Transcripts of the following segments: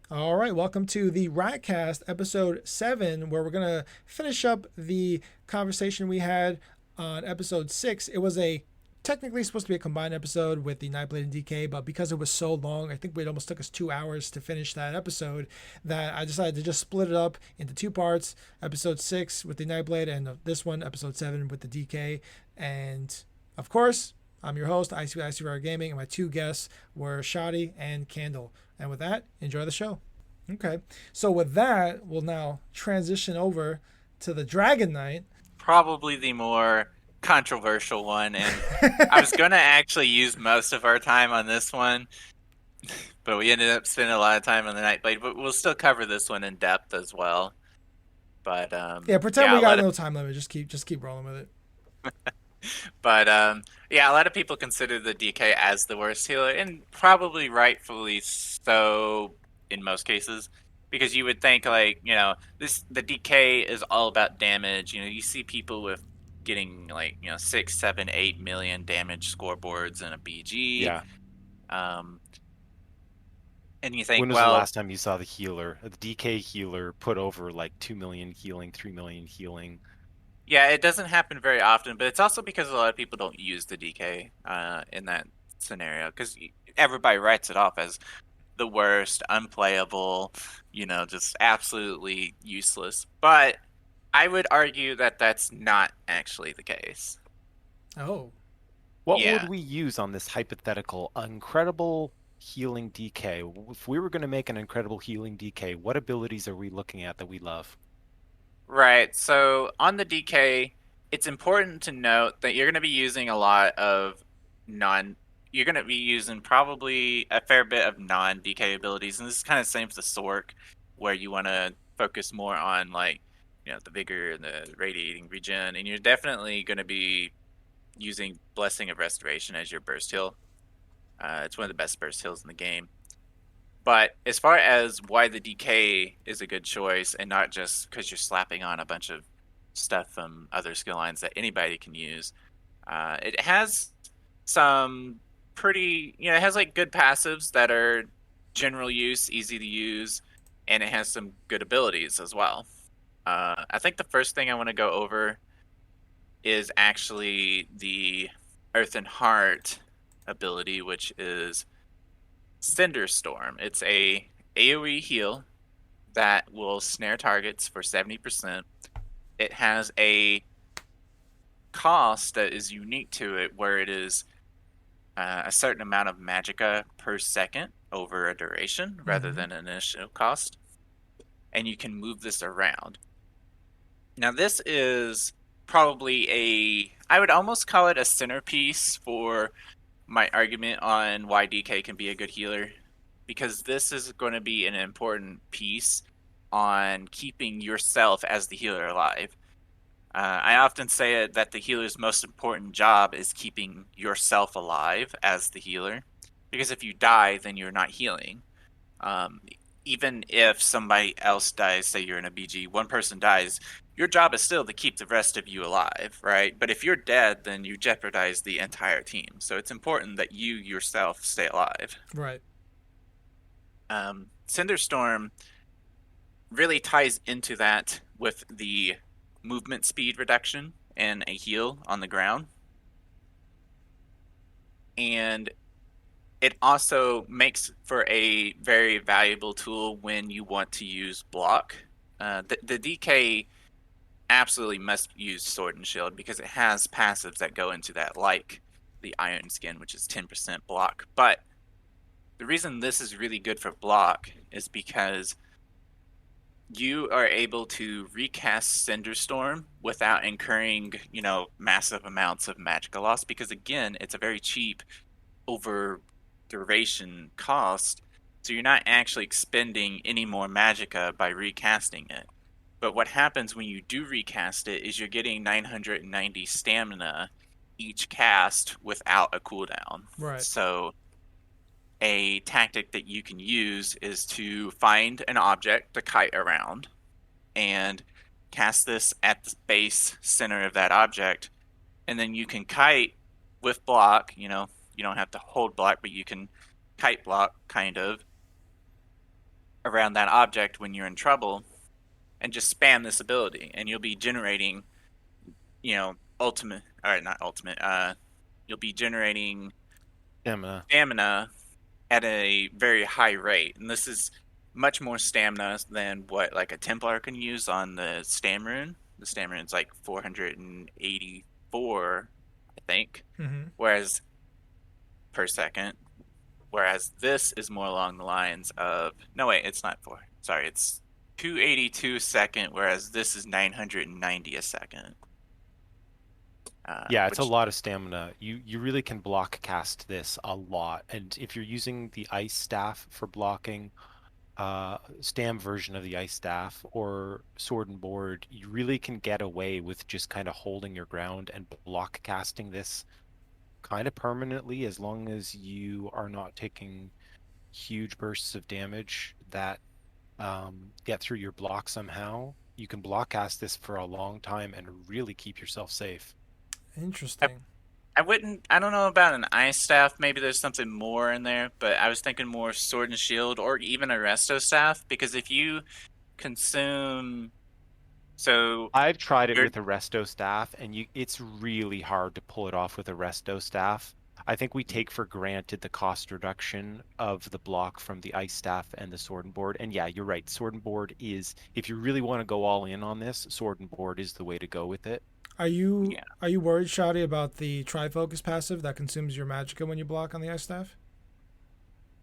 All right, welcome to the RatCast EP07, where we're going to finish up the conversation we had on episode 6. It was technically supposed to be a combined episode with the Nightblade and DK, but because it was so long, I think it almost took us 2 hours to finish that episode, that I decided to just split it up into two parts, episode 6 with the Nightblade and this one, episode 7 with the DK. And of course, I'm your host, Icyfire Gaming, and my two guests were Shoddy and Candle. And with that, enjoy the show. Okay. So with that, we'll now transition over to the Dragon Knight. Probably the more controversial one, and I was going to actually use most of our time on this one, but we ended up spending a lot of time on the Nightblade, but we'll still cover this one in depth as well. But yeah, pretend we got no time limit. Just keep rolling with it. But yeah, a lot of people consider the DK as the worst healer, and probably rightfully so in most cases, because you would think the DK is all about damage. You see people with getting 6, 7, 8 million damage scoreboards in a BG. Yeah. And you think, when was the last time you saw the DK healer put over 2 million healing, 3 million healing? Yeah, it doesn't happen very often, but it's also because a lot of people don't use the DK in that scenario, because everybody writes it off as the worst, unplayable, just absolutely useless. But I would argue that that's not actually the case. Oh. What would we use on this hypothetical incredible healing DK? If we were going to make an incredible healing DK, what abilities are we looking at that we love? Right, so on the DK, it's important to note that you're going to be using a lot of you're going to be using probably a fair bit of non-DK abilities, and this is kind of the same for the Sork, where you want to focus more on the Vigor and the Radiating Regen, and you're definitely going to be using Blessing of Restoration as your burst heal. It's one of the best burst heals in the game. But as far as why the DK is a good choice, and not just because you're slapping on a bunch of stuff from other skill lines that anybody can use, it has some pretty, it has good passives that are general use, easy to use, and it has some good abilities as well. I think the first thing I want to go over is actually the Earth and Heart ability, which is Cinderstorm. It's a AoE heal that will snare targets for 70%. It has a cost that is unique to it, where it is a certain amount of magicka per second over a duration, rather than an initial cost. And you can move this around. Now this is probably I would almost call it a centerpiece for my argument on why DK can be a good healer, because this is going to be an important piece on keeping yourself as the healer alive. I often say that the healer's most important job is keeping yourself alive as the healer, because if you die, then you're not healing. Even if somebody else dies, say you're in a BG, one person dies, your job is still to keep the rest of you alive, right? But if you're dead, then you jeopardize the entire team. So it's important that you yourself stay alive. Right. Cinderstorm really ties into that with the movement speed reduction and a heal on the ground. And it also makes for a very valuable tool when you want to use block. The DK absolutely must use Sword and Shield, because it has passives that go into that, like the Iron Skin, which is 10% block. But the reason this is really good for block is because you are able to recast Cinderstorm without incurring, massive amounts of magicka loss, because again, it's a very cheap over duration cost, so you're not actually expending any more magicka by recasting it. But what happens when you do recast it is you're getting 990 stamina each cast without a cooldown. Right. So a tactic that you can use is to find an object to kite around and cast this at the base center of that object, and then you can kite with block. You don't have to hold block, but you can kite block, kind of, around that object when you're in trouble, and just spam this ability, and you'll be generating, ultimate, or not ultimate, you'll be generating stamina at a very high rate. And this is much more stamina than what like a Templar can use on the Stam rune. The Stam rune's like 484, I think, whereas per second. Whereas this is more along the lines of it's not 4. Sorry, it's 282 a second, whereas this is 990 a second. It's a lot of stamina. You really can block cast this a lot, and if you're using the ice staff for blocking, Stam version of the ice staff or sword and board, you really can get away with just kind of holding your ground and block casting this kind of permanently, as long as you are not taking huge bursts of damage that get through your block somehow. You can block cast this for a long time and really keep yourself safe. Interesting. I don't know about an ice staff. Maybe there's something more in there, but I was thinking more sword and shield, or even a resto staff, because if you consume... So I've tried it with a resto staff, and it's really hard to pull it off with a resto staff. I think we take for granted the cost reduction of the block from the ice staff and the sword and board. And yeah, you're right. Sword and board is, if you really want to go all in on this, sword and board is the way to go with it. Are you worried, Shadi, about the Tri-Focus passive that consumes your magicka when you block on the ice staff?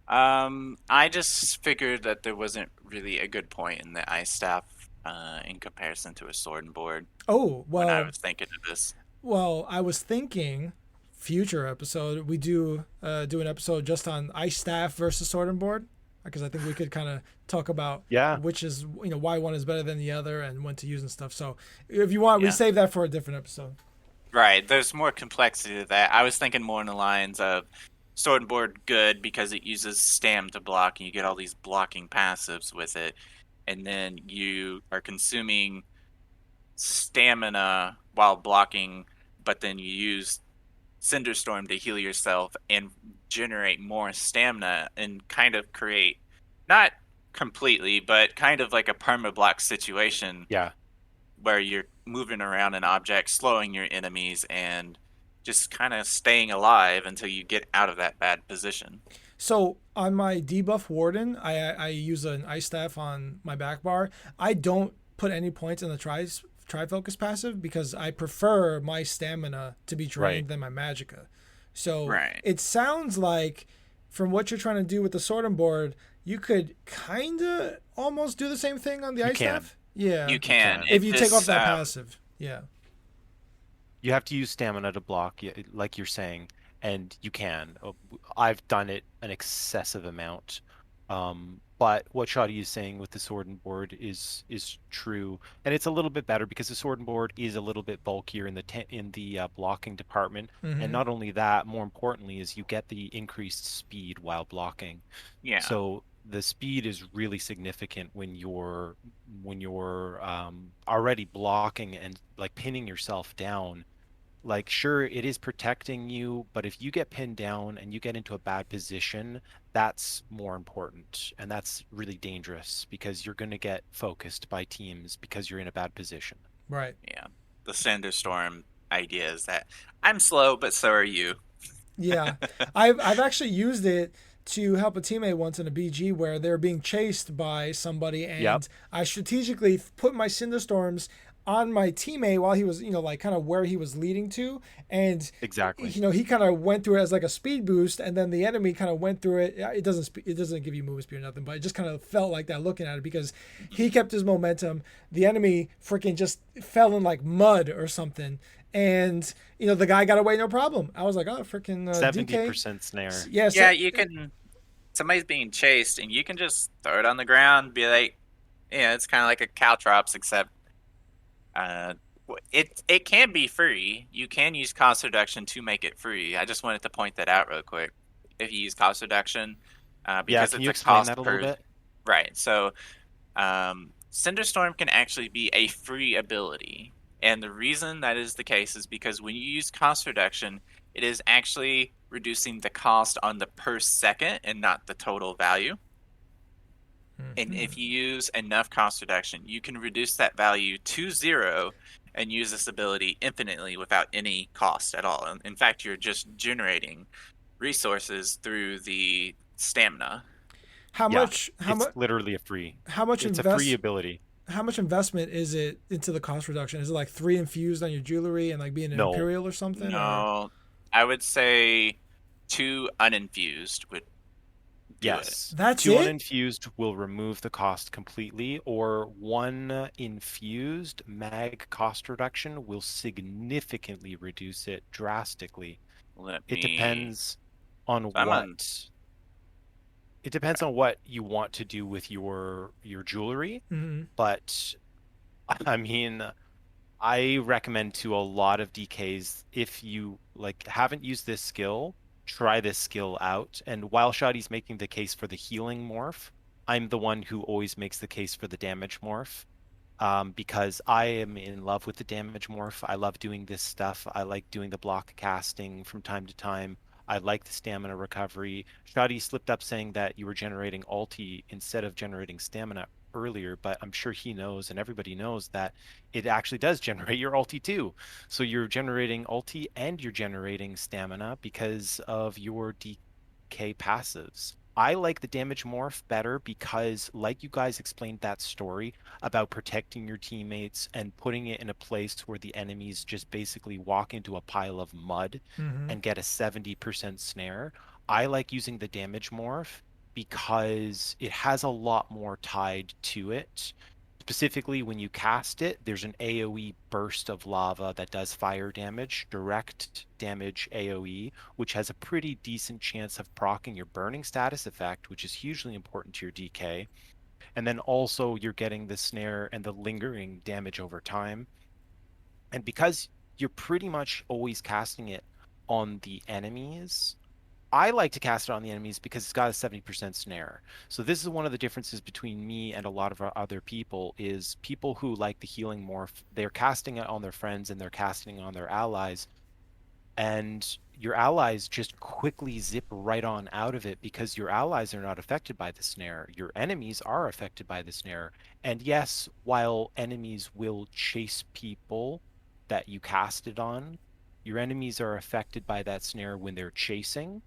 I just figured that there wasn't really a good point in the ice staff in comparison to a sword and board. Oh, well. When I was thinking of this. Well, I was thinking future episode we do an episode just on ice staff versus sword and board, because I think we could kind of talk about which is why one is better than the other and when to use and stuff. So if you want, we save that for a different episode. Right, there's more complexity to that. I was thinking more in the lines of sword and board good because it uses stam to block and you get all these blocking passives with it, and then you are consuming stamina while blocking, but then you use Cinderstorm to heal yourself and generate more stamina and kind of create, not completely, but kind of like a perma-block situation. Yeah. Where you're moving around an object, slowing your enemies, and just kind of staying alive until you get out of that bad position. So on my debuff warden, I use an ice staff on my back bar. I don't put any points in the Tri-Focus passive because I prefer my stamina to be drained than my magicka. So it sounds like from what you're trying to do with the sword and board, you could kind of almost do the same thing on the ice staff. Yeah, you can. If you take off that passive. Yeah. You have to use stamina to block, like you're saying, and you can. I've done it an excessive amount. But what Shadi is saying with the sword and board is true, and it's a little bit better because the sword and board is a little bit bulkier in the blocking department, and not only that, more importantly, is you get the increased speed while blocking. Yeah. So the speed is really significant when you're already blocking and like pinning yourself down. Like, sure, it is protecting you, but if you get pinned down and you get into a bad position, that's more important. And that's really dangerous because you're going to get focused by teams because you're in a bad position. Right. Yeah. The Cinderstorm idea is that I'm slow, but so are you. Yeah. I've actually used it to help a teammate once in a BG where they're being chased by somebody, and I strategically put my Cinderstorms on my teammate while he was, like kind of where he was leading to. And exactly, he kind of went through it as like a speed boost, and then the enemy kind of went through it. It doesn't give you movement speed or nothing, but it just kind of felt like that looking at it because he kept his momentum. The enemy freaking just fell in like mud or something. And, the guy got away no problem. I was like, oh, freaking 70% snare. Yeah, you can, somebody's being chased and you can just throw it on the ground, be like, it's kind of like a Caltrops, except it can be free. You can use cost reduction to make it free. I just wanted to point that out real quick. If you use cost reduction, because can it's you a explain cost that a per little bit? Right. So, Cinderstorm can actually be a free ability, and the reason that is the case is because when you use cost reduction, it is actually reducing the cost on the per second and not the total value. And if you use enough cost reduction, you can reduce that value to 0 and use this ability infinitely without any cost at all. In fact, you're just generating resources through the stamina. How Yeah, much? How it's much? literally a free. How much It's a free invest? ability. How much investment is it into the cost reduction? Is it like 3 infused on your jewelry and like being an No. imperial or something? Or No, I would say 2 uninfused would do it. Yes. that's Two it? uninfused will remove the cost completely, or one infused mag cost reduction will significantly reduce it drastically. Let It me. depends on I'm on. what it depends on what you want to do with your jewelry, Mm-hmm. but I mean, I recommend to a lot of DKs, if you like haven't used this skill, try this skill out. And while Shoddy's making the case for the healing morph, I'm the one who always makes the case for the damage morph. Because I am in love with the damage morph. I love doing this stuff. I like doing the block casting from time to time. I like the stamina recovery. Shoddy slipped up saying that you were generating ulti instead of generating stamina earlier, but I'm sure he knows and everybody knows that it actually does generate your ulti too. So you're generating ulti and you're generating stamina because of your DK passives. I like the damage morph better because, like you guys explained that story about protecting your teammates and putting it in a place where the enemies just basically walk into a pile of mud Mm-hmm. and get a 70% snare. I like using the damage morph because it has a lot more tied to it. Specifically, when you cast it, there's an AoE burst of lava that does fire damage, direct damage AoE, which has a pretty decent chance of proccing your burning status effect, which is hugely important to your DK. And then also you're getting the snare and the lingering damage over time. And because you're pretty much always casting it on the enemies, I like to cast it on the enemies because it's got a 70% snare. So this is one of the differences between me and a lot of our other people is people who like the healing morph, they're casting it on their friends and they're casting it on their allies, and your allies just quickly zip right on out of it because your allies are not affected by the snare. Your enemies are affected by the snare. And yes, while enemies will chase people that you cast it on, your enemies are affected by that snare when they're chasing.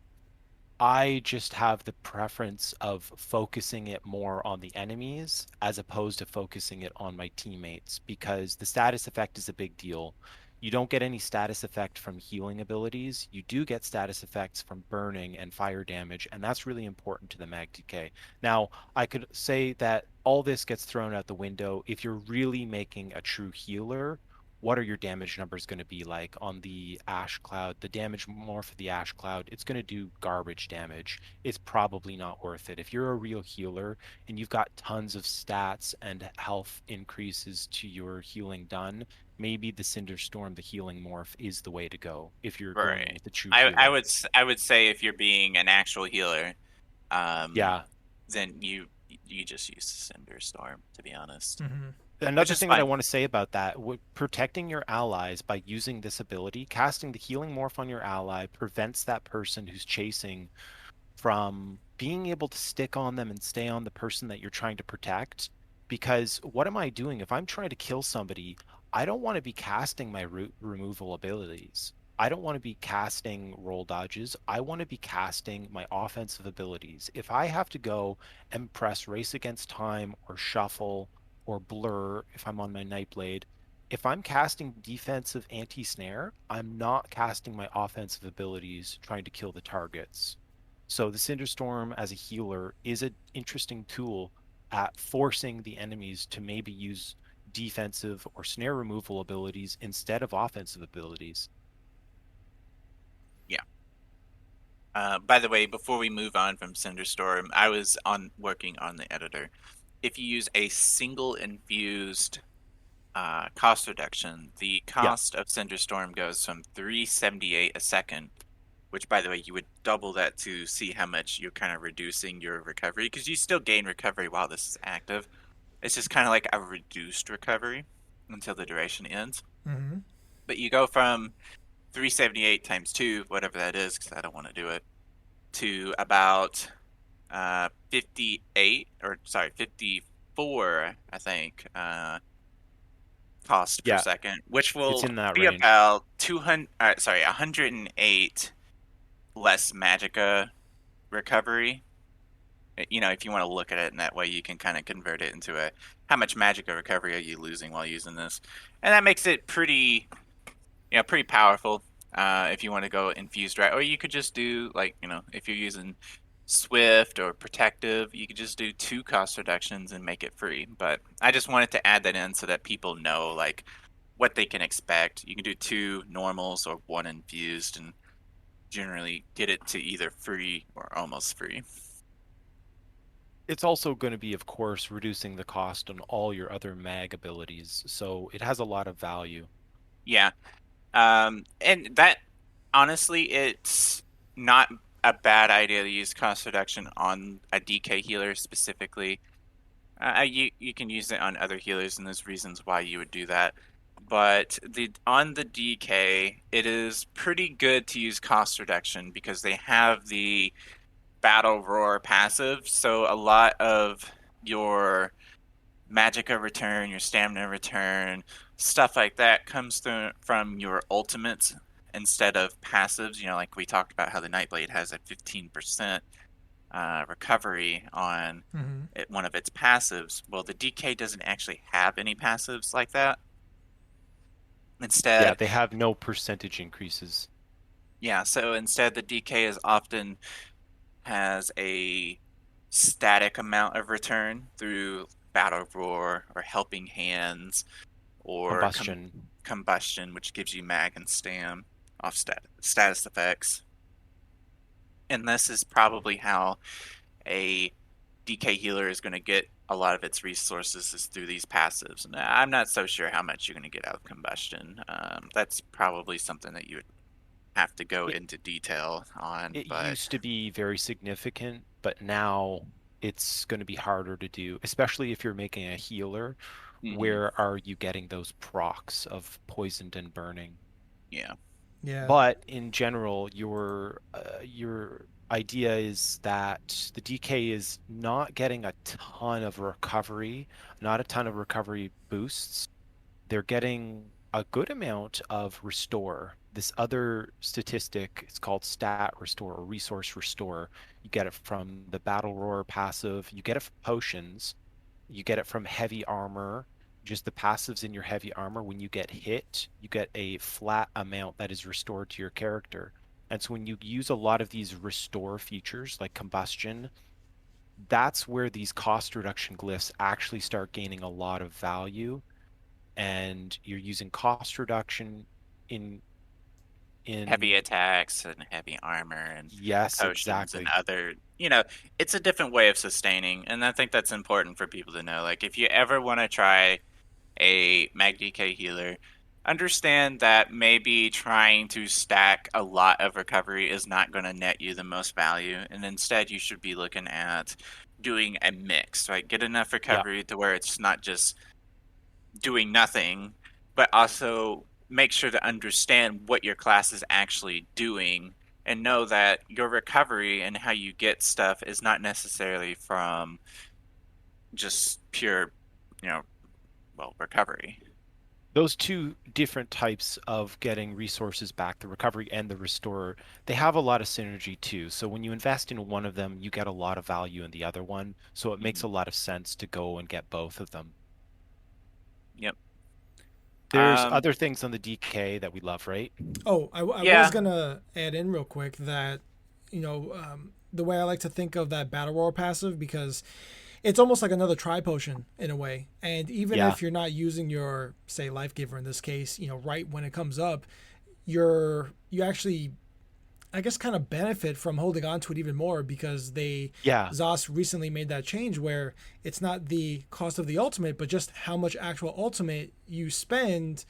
I just have the preference of focusing it more on the enemies as opposed to focusing it on my teammates because the status effect is a big deal. You don't get any status effect from healing abilities. You do get status effects from burning and fire damage, and that's really important to the mag DK. Now, I could say that all this gets thrown out the window if you're really making a true healer. What are your damage numbers going to be like on the Ash Cloud? The damage more for the Ash Cloud, it's going to do garbage damage. It's probably not worth it. If you're a real healer and you've got tons of stats and health increases to your healing done, maybe the Cinderstorm, the healing morph, is the way to go if you're going Right. with a true I healer. would I would say if you're being an actual healer, um, Yeah. then you just use the Cinder Storm, to be honest, Mm-hmm. which Another is thing that I fine. want to say about that, protecting your allies by using this ability, casting the healing morph on your ally prevents that person who's chasing from being able to stick on them and stay on the person that you're trying to protect. Because what am I doing? If I'm trying to kill somebody, I don't want to be casting my root removal abilities. I don't want to be casting roll dodges. I want to be casting my offensive abilities. If I have to go and press race against time or shuffle or blur if I'm on my Nightblade, if I'm casting defensive anti-snare, I'm not casting my offensive abilities trying to kill the targets. So the Cinderstorm as a healer is an interesting tool at forcing the enemies to maybe use defensive or snare removal abilities instead of offensive abilities. Yeah. By the way, before we move on from Cinderstorm, I was on working on the editor. If you use a single infused cost reduction, the Yeah, cost of Cinderstorm goes from 378 a second, which, by the way, you would double that to see how much you're kind of reducing your recovery, because you still gain recovery while this is active. It's just kind of like a reduced recovery until the duration ends. Mm-hmm. But you go from 378 times 2, whatever that is, because I don't want to do it, to about 58 or sorry 54, I think, cost per Yeah, second, which it's will in that be range. about 200. Sorry, 108 less magicka recovery. You know, if you want to look at it in that way, you can kind of convert it into a how much magicka recovery are you losing while using this, and that makes it pretty, pretty powerful. If you want to go infused right, or you could just do like, if you're using Swift or Protective, you could just do 2 cost reductions and make it free. But I just wanted to add that in so that people know like what they can expect. You can do 2 normals or 1 infused, and generally get it to either free or almost free. It's also going to be, of course, reducing the cost on all your other mag abilities, so it has a lot of value. Yeah. And that, honestly, it's not a bad idea to use cost reduction on a DK healer specifically. You can use it on other healers, and there's reasons why you would do that. But on the DK, it is pretty good to use cost reduction because they have the Battle Roar passive, so a lot of your magicka return, your stamina return, stuff like that comes through from your ultimates instead of passives. You know, like we talked about how the Nightblade has a 15% recovery on one of its passives. Well, the DK doesn't actually have any passives like that. Yeah, Instead, they have no percentage increases. yeah, so instead the DK is often has a static amount of return through Battle Roar or Helping Hands or Combustion, which gives you mag and stam off status effects. And this is probably how a DK healer is going to get a lot of its resources is through these passives. And I'm not so sure how much you're going to get out of Combustion. That's probably something that you would have to go into detail on. It but used to be very significant, but now it's going to be harder to do, especially if you're making a healer. Where are you getting those procs of poisoned and burning? Yeah. But in general, your idea is that the DK is not getting a ton of recovery, not a ton of recovery boosts. They're getting a good amount of restore. This other statistic, it's called stat restore or resource restore. You get it from the battle roar passive, you get it from potions, you get it from heavy armor, just the passives in your heavy armor. When you get hit, you get a flat amount that is restored to your character. And so when you use a lot of these restore features like combustion, that's where these cost reduction glyphs actually start gaining a lot of value. And you're using cost reduction in heavy attacks and heavy armor and yes, potions exactly. and other, it's a different way of sustaining, and I think that's important for people to know. Like, if you ever want to try a mag DK healer, understand that maybe trying to stack a lot of recovery is not going to net you the most value, and instead you should be looking at doing a mix, right? Get enough recovery to where it's not just doing nothing, but also make sure to understand what your class is actually doing and know that your recovery and how you get stuff is not necessarily from just pure, recovery. Those two different types of getting resources back, the recovery and the restore, they have a lot of synergy too. So when you invest in one of them, you get a lot of value in the other one. So it makes a lot of sense to go and get both of them. Yep. There's other things on the DK that we love, right? Oh, I was gonna add in real quick that, the way I like to think of that battle roar passive, because it's almost like another tri potion in a way. And even if you're not using your, say, life giver in this case, right when it comes up, you actually, I guess, kind of benefit from holding on to it even more, because ZOS recently made that change where it's not the cost of the ultimate, but just how much actual ultimate you spend,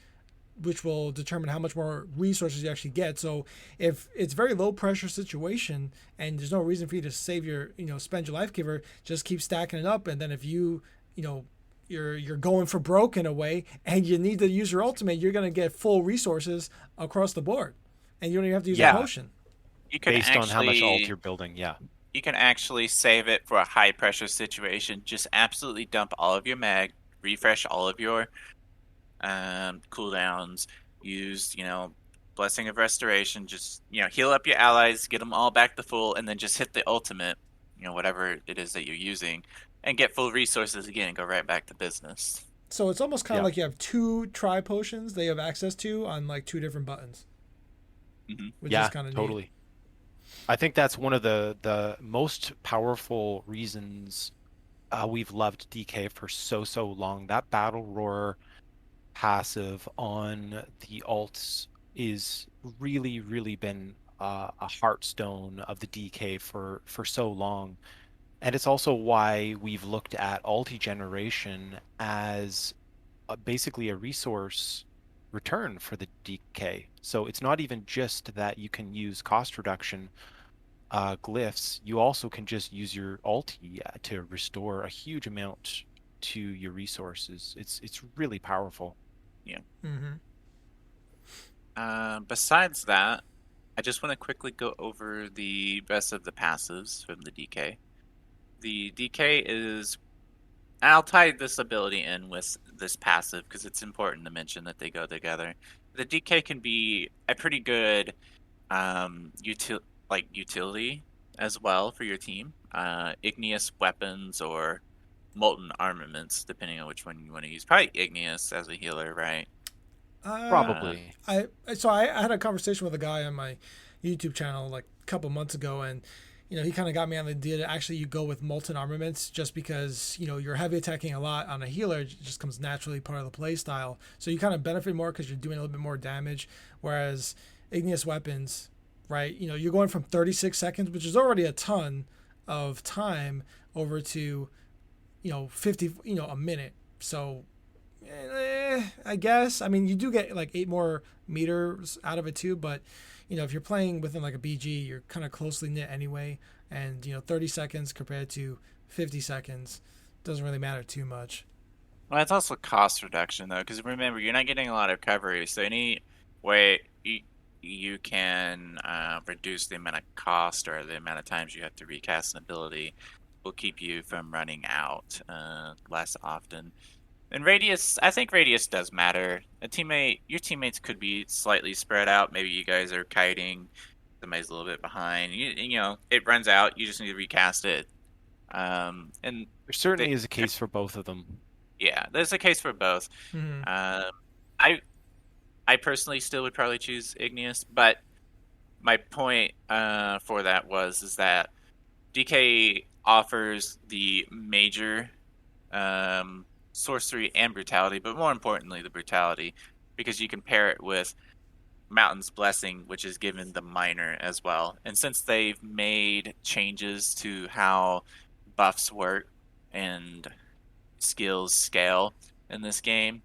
which will determine how much more resources you actually get. So if it's very low pressure situation and there's no reason for you to save your, spend your life giver, just keep stacking it up. And then if you're going for broke in a way and you need to use your ultimate, you're going to get full resources across the board, and you don't even have to use a potion. You could based on how much ult you're building. you can actually save it for a high pressure situation. Just absolutely dump all of your mag, refresh all of your cooldowns, use, Blessing of Restoration, just, heal up your allies, get them all back to full, and then just hit the ultimate, whatever it is that you're using, and get full resources again and go right back to business. So it's almost kind of Yeah. like you have two tri potions they have access to on like two different buttons, Hmm. which is Yeah, kind of neat. totally. I think that's one of the most powerful reasons we've loved DK for so long. That battle roar passive on the alts is really been a heartstone of the DK for so long. And it's also why we've looked at ulti generation as basically a resource return for the DK. So it's not even just that you can use cost reduction glyphs, you also can just use your ulti to restore a huge amount to your resources. It's really powerful. Yeah. Mm-hmm. Besides that, I just want to quickly go over the rest of the passives from the DK. The DK is. I'll tie this ability in with this passive because it's important to mention that they go together. The DK can be a pretty good utility as well for your team. Igneous weapons or molten armaments, depending on which one you want to use. Probably igneous as a healer, right? Uh, Probably. I had a conversation with a guy on my YouTube channel like a couple months ago, and he kind of got me on the idea that actually you go with molten armaments just because you're heavy attacking a lot on a healer. It just comes naturally part of the play style, so you kind of benefit more because you're doing a little bit more damage. Whereas igneous weapons, right? You're going from 36 seconds, which is already a ton of time, over to 50, a minute. So I guess. I mean, you do get like 8 more meters out of it too, but if you're playing within like a BG, you're kind of closely knit anyway, and 30 seconds compared to 50 seconds doesn't really matter too much. well, it's also cost reduction though, because remember you're not getting a lot of recovery. So any way you can reduce the amount of cost or the amount of times you have to recast an ability will keep you from running out less often. And radius, I think radius does matter. Your teammates could be slightly spread out. Maybe you guys are kiting, somebody's a little bit behind. It runs out. You just need to recast it. And There certainly they, is a case for both of them. yeah, there's a case for both. Mm-hmm. I I personally still would probably choose igneous, but my point for that is that DK offers the major sorcery and brutality, but more importantly, the brutality, because you can pair it with Mountain's Blessing, which is given the minor as well. And since they've made changes to how buffs work and skills scale in this game,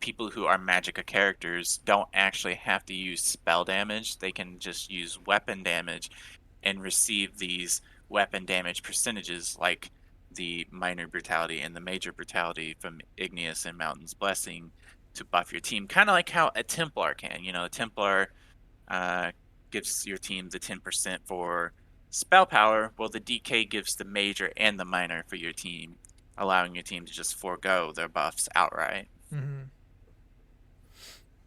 people who are Magicka characters don't actually have to use spell damage. They can just use weapon damage and receive these weapon damage percentages like the minor brutality and the major brutality from Igneous and Mountain's Blessing to buff your team. Kind of like how a Templar can. A Templar gives your team the 10% for spell power. Well, the DK gives the major and the minor for your team, allowing your team to just forego their buffs outright. Mm-hmm.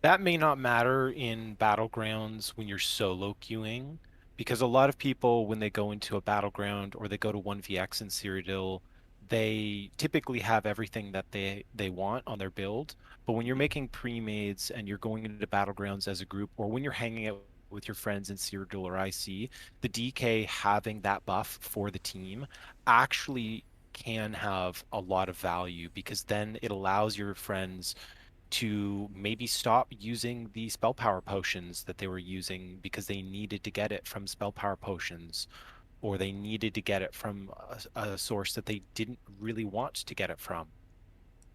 That may not matter in battlegrounds when you're solo queuing, because a lot of people, when they go into a battleground or they go to 1vx in Cyrodiil, they typically have everything that they want on their build. But when you're making pre-mades and you're going into battlegrounds as a group, or when you're hanging out with your friends in Cyrodiil or IC, the DK having that buff for the team actually can have a lot of value, because then it allows your friends to maybe stop using the spell power potions that they were using because they needed to get it from spell power potions, or they needed to get it from a source that they didn't really want to get it from.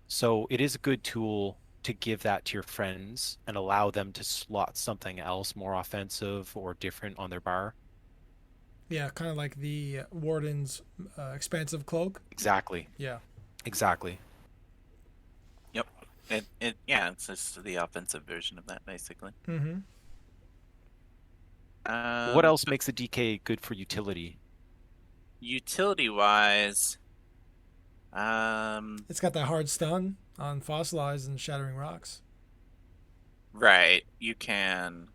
So it is a good tool to give that to your friends and allow them to slot something else more offensive or different on their bar. Yeah, kind of like the Warden's expansive cloak. Exactly. Yeah. Exactly. Yep. It's just the offensive version of that, basically. Mm-hmm. What else makes the DK good for utility? Utility wise, um, It's got that hard stun on fossilized and shattering rocks. right, you can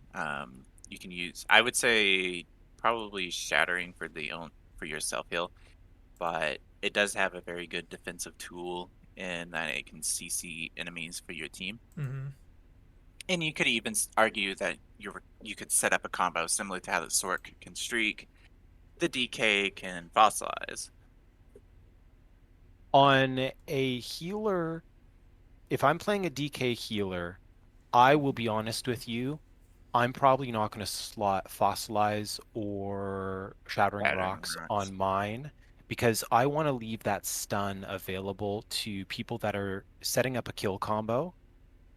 use, I would say probably shattering for for your self heal, but it does have a very good defensive tool in that it can CC enemies for your team. Hmm. And you could even argue that you could set up a combo similar to how the Sork can streak, the DK can fossilize. On a healer, if I'm playing a DK healer, I will be honest with you, I'm probably not going to slot Fossilize or Shattering Shattering Rocks rocks. on mine because I want to leave that stun available to people that are setting up a kill combo.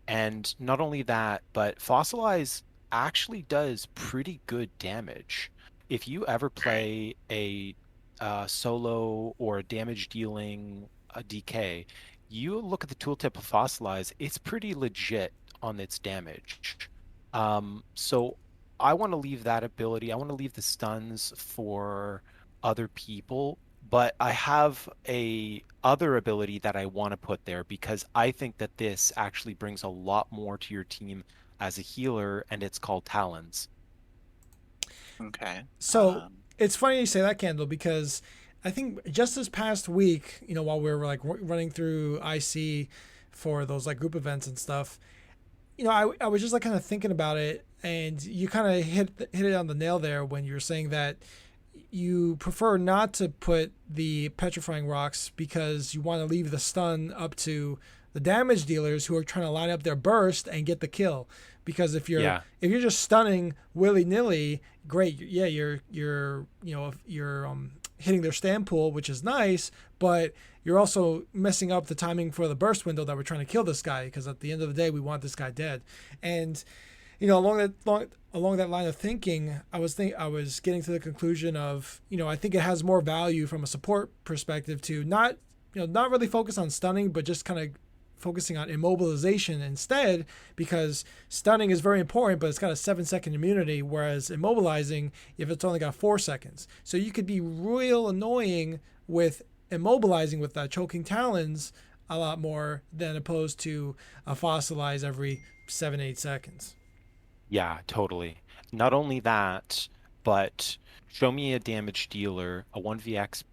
And not only that, but Fossilize actually does pretty good damage. If you ever Right. play a solo or a damage dealing DK, you look at the tooltip of Fossilize, it's pretty legit on its damage. So I want to leave that ability, I want to leave the stuns for other people, but I have a other ability that I want to put there because I think that this actually brings a lot more to your team as a healer, and it's called Talons. Okay. So it's funny you say that, Candle, because I think just this past week, while we were like running through IC for those like group events and stuff, I was just like kind of thinking about it, and you kind of hit it on the nail there when you were saying that you prefer not to put the petrifying rocks because you want to leave the stun up to the damage dealers who are trying to line up their burst and get the kill. Because Yeah, if you're just stunning willy nilly, great, yeah, you're hitting their stand pool, which is nice, but you're also messing up the timing for the burst window that we're trying to kill this guy. Because at the end of the day, we want this guy dead, and along that line of thinking, I was getting to the conclusion of, I think it has more value from a support perspective to not really focus on stunning, but just kind of focusing on immobilization instead, because stunning is very important, but it's got a 7-second immunity, whereas immobilizing, if it's only got 4 seconds, so you could be real annoying with immobilizing with that choking talons a lot more than opposed to a fossilize every 7-8 seconds. yeah, totally. Not only that, but show me a damage dealer, a 1vx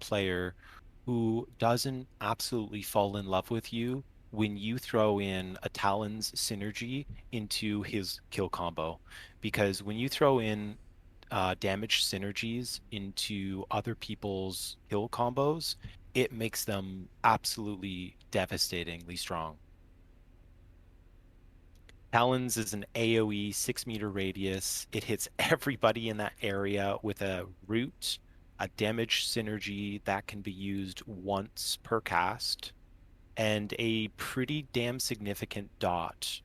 player who doesn't absolutely fall in love with you when you throw in a Talon's synergy into his kill combo. Because when you throw in damage synergies into other people's kill combos, it makes them absolutely devastatingly strong. Talons is an AoE 6 meter radius. It hits everybody in that area with a root, a damage synergy that can be used once per cast, and a pretty damn significant dot.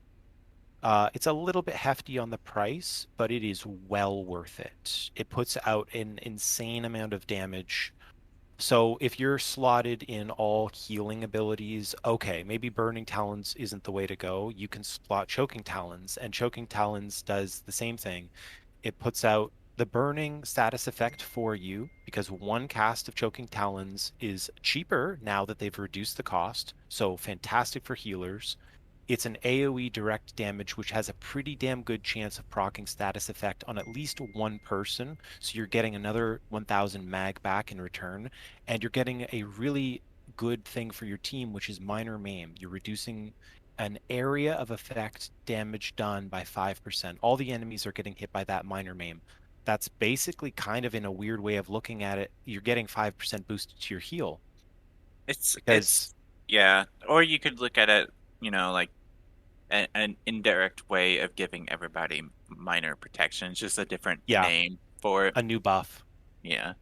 It's a little bit hefty on the price, but it is well worth it. It puts out an insane amount of damage. So if you're slotted in all healing abilities, okay, maybe Burning Talons isn't the way to go. You can slot Choking Talons, and Choking Talons does the same thing. It puts out the burning status effect for you because one cast of Choking Talons is cheaper now that they've reduced the cost. So fantastic for healers. It's an AoE direct damage, which has a pretty damn good chance of proccing status effect on at least one person. So you're getting another 1000 mag back in return, and you're getting a really good thing for your team, which is minor maim. You're reducing an area of effect damage done by 5%. All the enemies are getting hit by that minor maim. That's basically kind of in a weird way of looking at it. You're getting 5% boosted to your heal because, It's yeah, or you could look at it, like an indirect way of giving everybody minor protection. It's just a different yeah, name for it. a new buff. Yeah.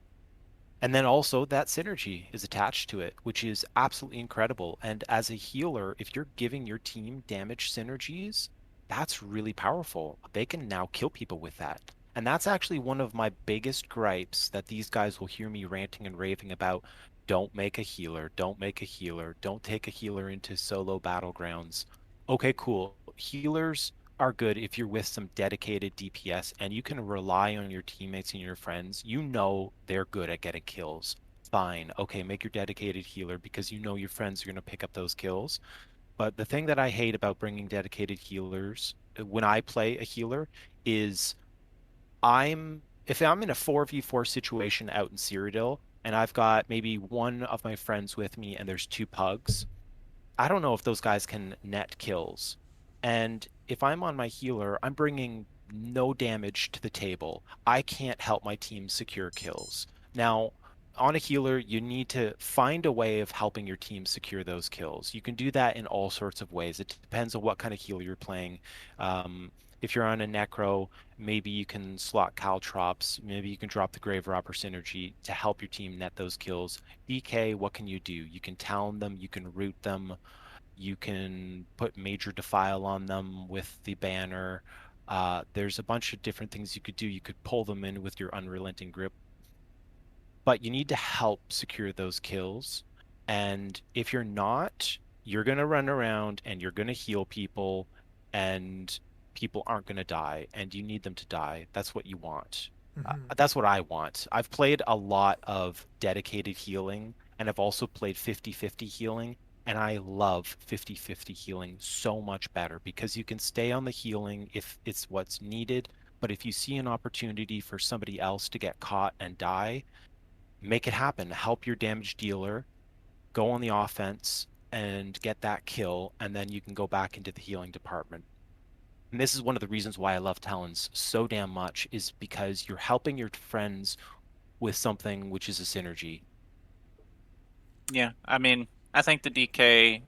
And then also that synergy is attached to it, which is absolutely incredible. And as a healer, if you're giving your team damage synergies, that's really powerful. They can now kill people with that. And that's actually one of my biggest gripes that these guys will hear me ranting and raving about. Don't make a healer, don't make a healer, don't take a healer into solo battlegrounds. Okay, cool. Healers are good if you're with some dedicated DPS and you can rely on your teammates and your friends. You know they're good at getting kills. Fine. Okay, make your dedicated healer because you know your friends are going to pick up those kills. But the thing that I hate about bringing dedicated healers when I play a healer is if I'm in a 4v4 situation out in Cyrodiil and I've got maybe one of my friends with me and there's two pugs, I don't know if those guys can net kills. And if I'm on my healer, I'm bringing no damage to the table. I can't help my team secure kills. Now, on a healer, you need to find a way of helping your team secure those kills. You can do that in all sorts of ways. It depends on what kind of healer you're playing. If you're on a Necro, maybe you can slot Caltrops. Maybe you can drop the Grave Robber synergy to help your team net those kills. DK, what can you do? You can talon them, you can root them, you can put Major Defile on them with the banner. There's a bunch of different things you could do. You could pull them in with your Unrelenting Grip, but you need to help secure those kills. And if you're not, you're going to run around and you're going to heal people, and people aren't going to die, and you need them to die. That's what you want. That's what I want. I've played a lot of dedicated healing, and I've also played 50-50 healing, and I love 50-50 healing so much better because you can stay on the healing if it's what's needed, but if you see an opportunity for somebody else to get caught and die, make it happen. Help your damage dealer, go on the offense and get that kill, and then you can go back into the healing department. And this is one of the reasons why I love Talons so damn much, is because you're helping your friends with something which is a synergy. Yeah, I mean, I think the DK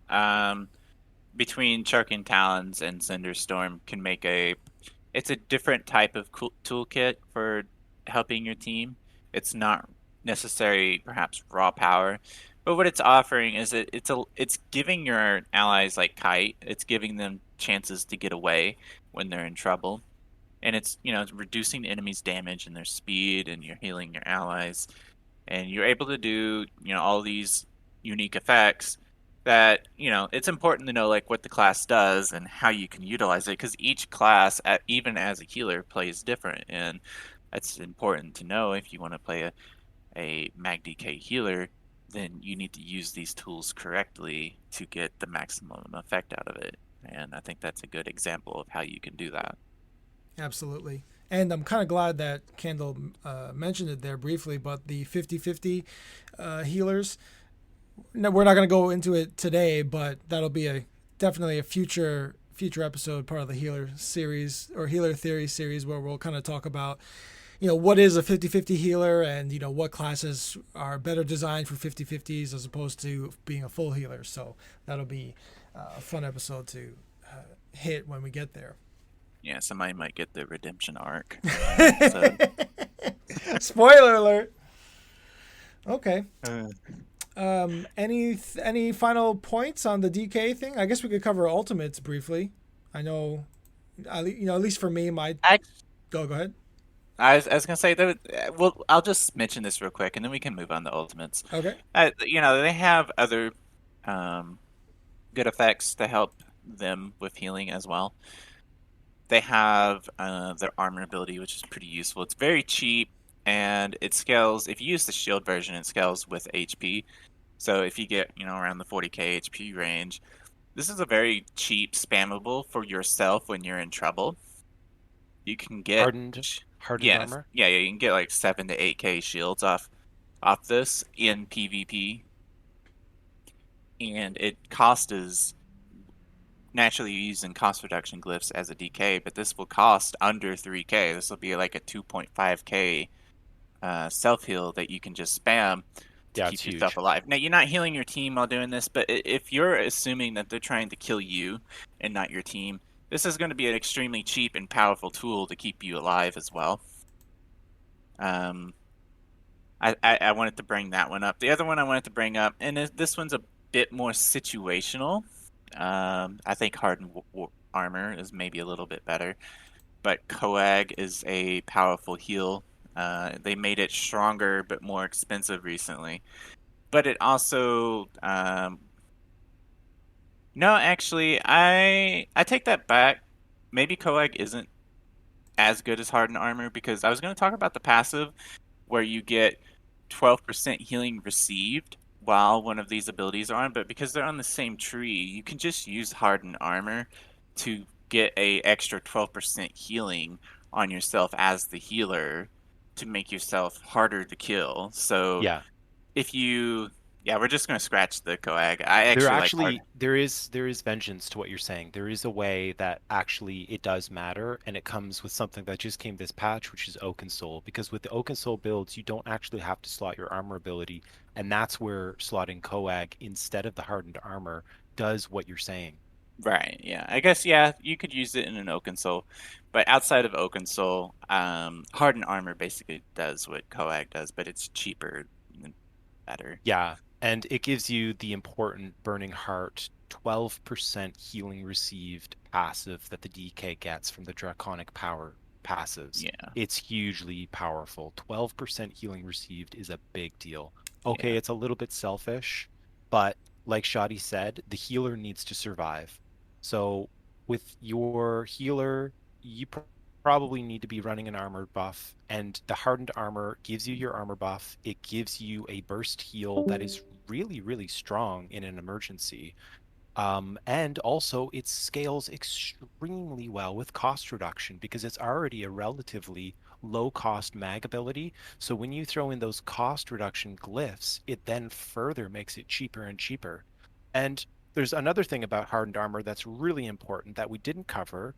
between Choking Talons and Cinderstorm can make it's a different type of toolkit for helping your team. It's not necessarily perhaps raw power, but what it's offering is it's giving your allies like Kite, it's giving them chances to get away when they're in trouble. And it's, it's reducing the enemy's damage and their speed, and you're healing your allies. And you're able to do, all these unique effects that, it's important to know like what the class does and how you can utilize it, because each class, even as a healer, plays different. And that's important to know. If you want to play a Mag DK healer, then you need to use these tools correctly to get the maximum effect out of it. And I think that's a good example of how you can do that. Absolutely. And I'm kind of glad that Kendall mentioned it there briefly, but the 50-50 healers, no, we're not going to go into it today, but that'll be definitely a future episode, part of the healer series or healer theory series, where we'll kind of talk about what is a 50-50 healer, and what classes are better designed for 50-50s as opposed to being a full healer. So that'll be a fun episode to hit when we get there. Yeah, somebody might get the redemption arc. Spoiler alert. Okay. Any final points on the DK thing? I guess we could cover ultimates briefly. I know, at least for me, go ahead. I was gonna say that. Well, I'll just mention this real quick, and then we can move on to ultimates. Okay. They have other good effects to help them with healing as well. They have their armor ability, which is pretty useful. It's very cheap, and it scales. If you use the shield version, it scales with HP. So if you get around the 40k HP range, this is a very cheap spammable for yourself when you're in trouble. You can get hardened armor. Yeah, you can get like 7 to 8k shields off this in PvP, and it is naturally using cost reduction glyphs as a DK, but this will cost under 3k. This will be like a 2.5k self heal that you can just spam to keep yourself alive. Now, you're not healing your team while doing this, but if you're assuming that they're trying to kill you and not your team, this is going to be an extremely cheap and powerful tool to keep you alive as well. I wanted to bring that one up. The other one I wanted to bring up, and this one's a bit more situational. I think hardened armor is maybe a little bit better, but Coag is a powerful heal. They made it stronger but more expensive recently. But it also... no, actually, I take that back. maybe Coag isn't as good as Hardened Armor, because I was going to talk about the passive where you get 12% healing received while one of these abilities are on, but because they're on the same tree, you can just use Hardened Armor to get a extra 12% healing on yourself as the healer to make yourself harder to kill. So Yeah. if you, yeah, we're just going to scratch the Coag. I There actually like Hardened. actually there is vengeance to what you're saying. There is a way that actually it does matter, and it comes with something that just came this patch, which is Oaken Soul. Because with the Oaken Soul builds, you don't actually have to slot your armor ability, and that's where slotting Coag instead of the hardened armor does what you're saying. Right, yeah. I guess, yeah, you could use it in an Oaken Soul, but outside of Oaken Soul, Hardened Armor basically does what Coag does, but it's cheaper and better. Yeah, and it gives you the important Burning Heart 12% healing received passive that the DK gets from the Draconic Power passives. Yeah, It's hugely powerful. 12% healing received is a big deal. yeah. Okay, it's a little bit selfish, but like Shadi said, the healer needs to survive. So with your healer, you probably need to be running an armor buff, and the hardened armor gives you your armor buff. It gives you a burst heal that is really, really strong in an emergency. And also it scales extremely well with cost reduction because it's already a relatively low cost mag ability. So when you throw in those cost reduction glyphs, it then further makes it cheaper and cheaper. And there's another thing about hardened armor that's really important that we didn't cover.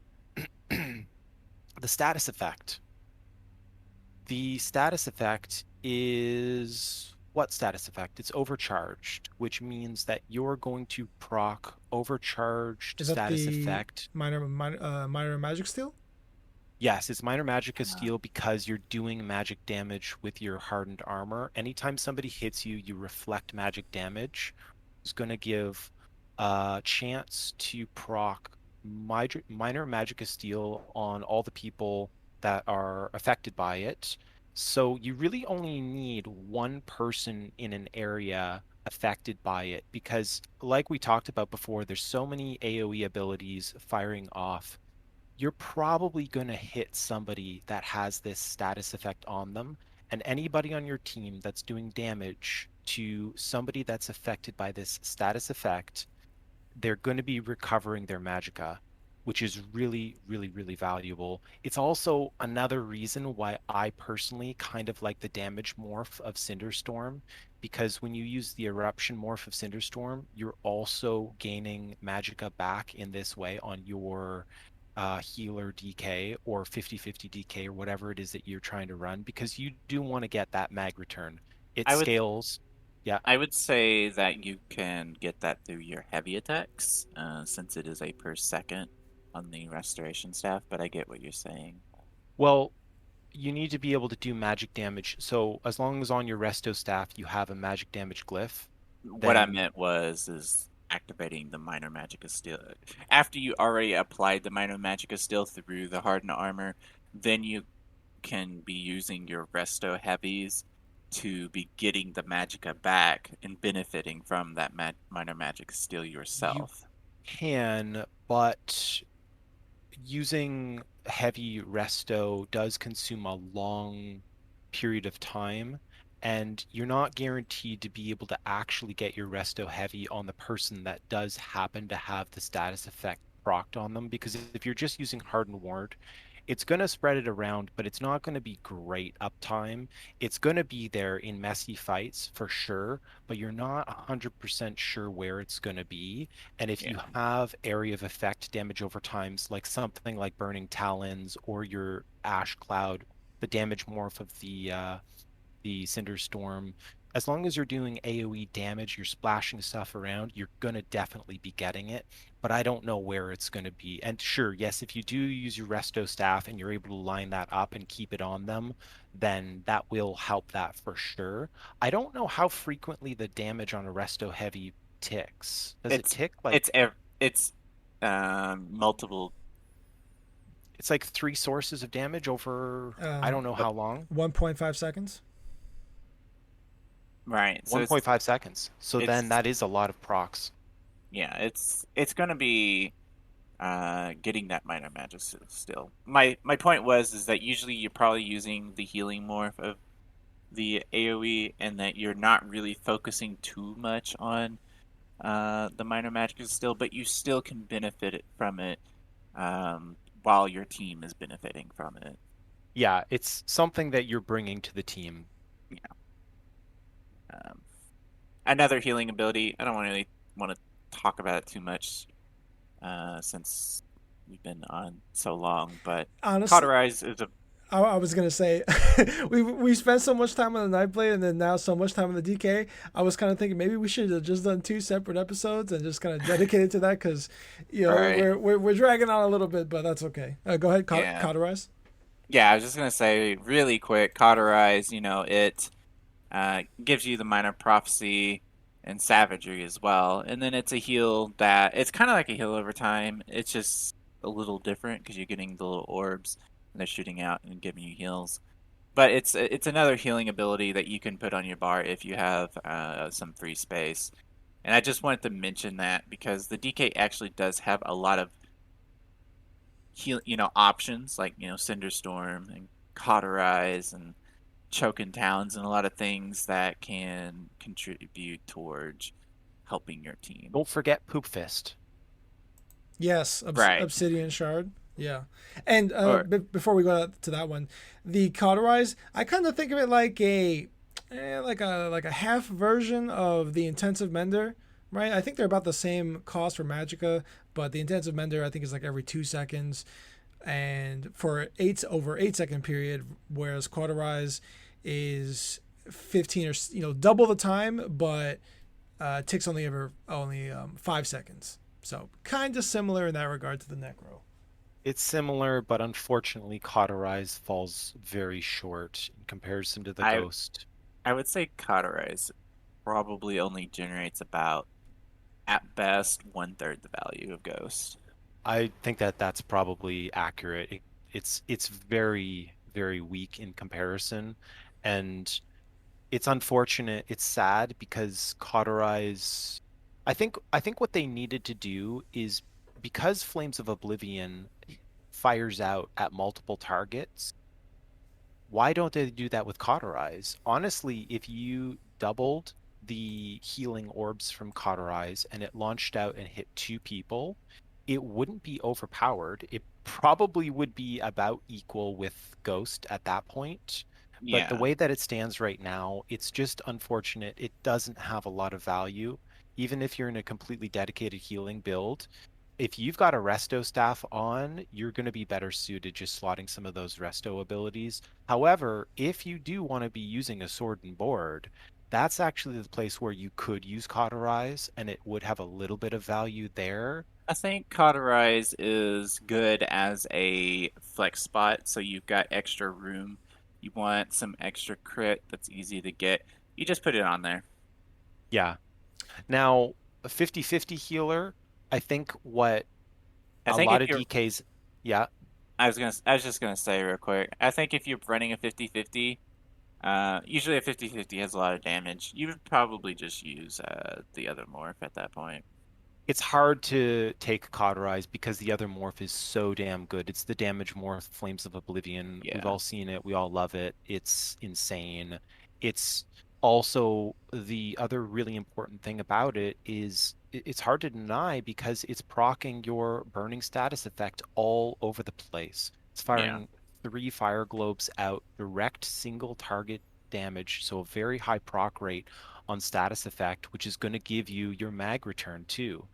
The status effect. The status effect is what status effect? It's overcharged, which means that you're going to proc overcharged Is that status the effect. minor magic steel? Yes, it's minor magicka steel because you're doing magic damage with your hardened armor. Anytime somebody hits you, you reflect magic damage. It's going to give a chance to proc minor magicka steel on all the people that are affected by it. So you really only need one person in an area affected by it because, like we talked about before, there's so many AoE abilities firing off. You're probably going to hit somebody that has this status effect on them, and anybody on your team that's doing damage to somebody that's affected by this status effect, they're going to be recovering their magicka, which is really, really, really valuable. It's also another reason why I personally kind of like the damage morph of Cinderstorm, because when you use the eruption morph of Cinderstorm, you're also gaining magicka back in this way on your healer DK or 50/50 DK or whatever it is that you're trying to run, because you do want to get that mag return. It I would scales. Yeah. I would say that you can get that through your heavy attacks, since it is a per second on the restoration staff, but I get what you're saying. Well, you need to be able to do magic damage. So as long as on your resto staff you have a magic damage glyph, What I then meant is activating the minor magic of steel. After you already applied the minor magic of steel through the hardened armor, then you can be using your resto heavies to be getting the magicka back and benefiting from that minor magic of steel you yourself. can, but using heavy resto does consume a long period of time, and you're not guaranteed to be able to actually get your resto heavy on the person that does happen to have the status effect procced on them. Because if you're just using hardened ward, it's going to spread it around, but it's not going to be great uptime. It's going to be there in messy fights for sure, but you're not 100% sure where it's going to be. And if you Yeah. have area of effect damage over times, like something like Burning Talons or your Ash Cloud, the damage morph of the Cinder Storm, as long as you're doing AoE damage, you're splashing stuff around, you're going to definitely be getting it. But I don't know where it's going to be. And sure, yes, if you do use your resto staff and you're able to line that up and keep it on them, then that will help that for sure. I don't know how frequently the damage on a resto heavy ticks. Does it It's tick like it's it's multiple. it's like three sources of damage over I Um, don't know how long? 1.5 seconds. Right. So 1.5 seconds. So then it's that is a lot of procs. yeah, it's gonna be getting that minor magic still. My point was is that usually you're probably using the healing morph of the AoE, and that you're not really focusing too much on the minor magic still, but you still can benefit from it while your team is benefiting from it. Yeah, it's something that you're bringing to the team. Yeah. Um, Another healing ability. I don't really want to talk about it too much since we've been on so long, but Honestly, Cauterize is a I was gonna say we spent so much time on the Nightblade and then now so much time on the DK. I was kind of thinking maybe we should have just done two separate episodes and just kind of dedicated to that because right. we're dragging on a little bit, but that's okay. Go ahead, Yeah. cauterize. Yeah, I was just gonna say really quick, Cauterize, it gives you the minor prophecy and savagery as well. And then it's a heal that it's kind of like a heal over time. It's just a little different because you're getting the little orbs and they're shooting out and giving you heals. But it's another healing ability that you can put on your bar if you have some free space. And I just wanted to mention that because the DK actually does have a lot of heal, options like Cinder Storm and Cauterize and Choking Towns and a lot of things that can contribute towards helping your team. Don't forget Poop Fist. Yes, Right. Obsidian Shard. Yeah, and Or before we go to that one, the cauterize, I kind of think of it like like a half version of the intensive mender, right? I think they're about the same cost for Magicka, but the intensive mender I think is like every 2 seconds, and for over 8 second period, whereas cauterize is 15 or double the time, but ticks only 5 seconds. So kind of similar in that regard to the Necro. It's similar, but unfortunately, Cauterize falls very short in comparison to the I Ghost. I would say Cauterize probably only generates about at best 1/3 the value of Ghost. I think that that's probably accurate. It's very, very weak in comparison, and it's unfortunate. It's sad because Cauterize. I think what they needed to do is because Flames of Oblivion fires out at multiple targets. Why don't they do that with Cauterize? Honestly, if you doubled the healing orbs from Cauterize and it launched out and hit two people, it wouldn't be overpowered. It probably would be about equal with Ghost at that point. But the Yeah. way that it stands right now, it's just unfortunate. It doesn't have a lot of value. Even if you're in a completely dedicated healing build, if you've got a resto staff on, you're going to be better suited just slotting some of those resto abilities. However, if you do want to be using a sword and board, that's actually the place where you could use Cauterize and it would have a little bit of value there. I think Cauterize is good as a flex spot, so you've got extra room. You want some extra crit that's easy to get. You just put it on there. Yeah. Now, a 50-50 healer, I think what I a think lot if of you're DKs, yeah, I was just gonna say real quick. I think if you're running a 50-50, usually a 50-50 has a lot of damage. You would probably just use the other morph at that point. it's hard to take Cauterize because the other morph is so damn good. It's the damage morph, Flames of Oblivion. We've Yeah. all seen it. We all love it. It's insane. It's also the other really important thing about it is it's hard to deny because it's proccing your burning status effect all over the place. It's Yeah. firing three fire globes out, direct single target damage, so a very high proc rate on status effect, which is going to give you your mag return too.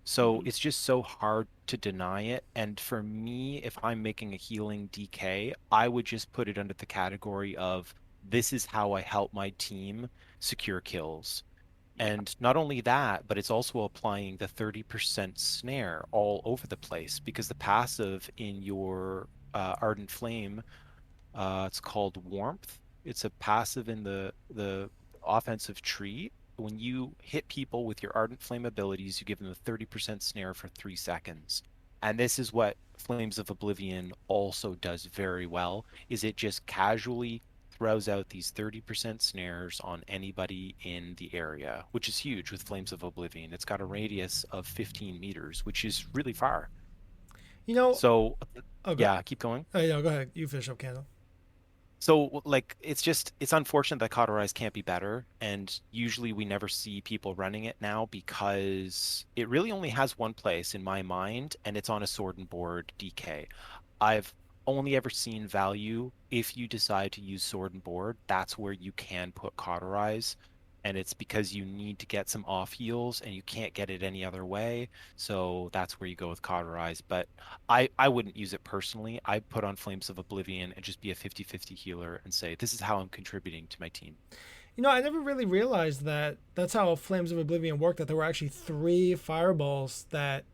So Hmm. it's just so hard to deny it. And for me, if I'm making a healing DK, I would just put it under the category of this is how I help my team secure kills. Yeah. And not only that, but it's also applying the 30% snare all over the place because the passive in your Ardent Flame, it's called Warmth. It's a passive in the offensive tree. When you hit people with your Ardent Flame abilities, you give them a 30% snare for 3 seconds. And this is what Flames of Oblivion also does very well, is it just casually throws out these 30% snares on anybody in the area, which is huge with Flames of Oblivion. It's got a radius of 15 meters, which is really far. You know, So oh, go, yeah, keep going. go ahead. You finish up, Candle. So like it's unfortunate that Cauterize can't be better, and usually we never see people running it now because it really only has one place in my mind, and it's on a sword and board DK. I've only ever seen value if you decide to use sword and board. That's where you can put Cauterize, and it's because you need to get some off heals and you can't get it any other way. So that's where you go with Cauterize. But I wouldn't use it personally. I put on Flames of Oblivion and just be a 50-50 healer and say, this is how I'm contributing to my team. I never really realized that that's how Flames of Oblivion worked, that there were actually three fireballs that,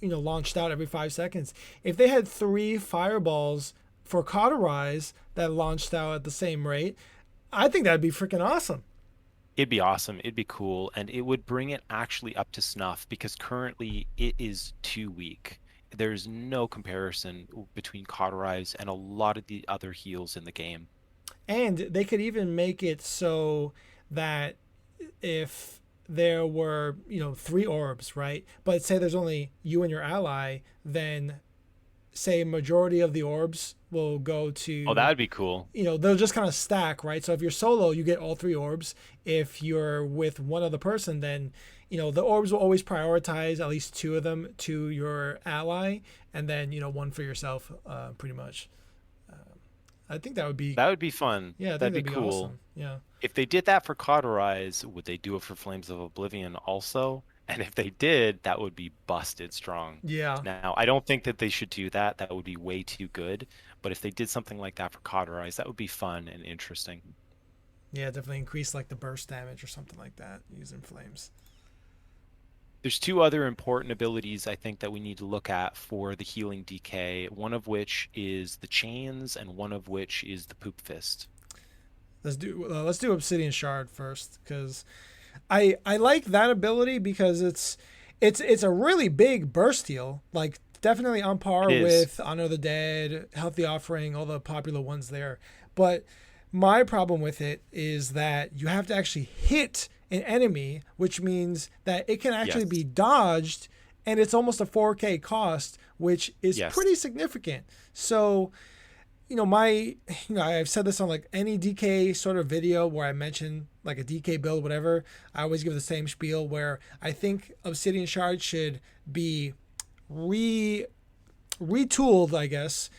launched out every 5 seconds. If they had three fireballs for Cauterize that launched out at the same rate, I think that'd be freaking awesome. It'd be awesome. It'd be cool. And it would bring it actually up to snuff because currently it is too weak. There's no comparison between Cauterize and a lot of the other heals in the game. And they could even make it so that if there were, three orbs, right? But say there's only you and your ally, then say majority of the orbs will go Oh, to, that would be cool. they'll just kind of stack, right? So if you're solo, you get all three orbs. If you're with one other person, then, the orbs will always prioritize at least two of them to your ally, and then, one for yourself, pretty much. I think that would be, That would be fun. yeah, I think That'd be that'd be cool. awesome. Yeah. If they did that for Cauterize, would they do it for Flames of Oblivion also? And if they did, that would be busted strong. Yeah. Now, I don't think that they should do that. That would be way too good. But if they did something like that for Cauterize, that would be fun and interesting. Yeah, definitely increase like the burst damage or something like that using flames. There's two other important abilities I think that we need to look at for the healing DK, one of which is the chains and one of which is the poop fist. Let's do Obsidian Shard first, because I like that ability because it's a really big burst heal, like definitely on par It is. with Honor the Dead, Healthy Offering, all the popular ones there. But my problem with it is that you have to actually hit an enemy, which means that it can actually Yes. be dodged, and it's almost a 4K cost, which is Yes. pretty significant. So I've said this on like any DK sort of video where I mention like a DK build, whatever. I always give the same spiel where I think Obsidian Shard should be retooled, I guess,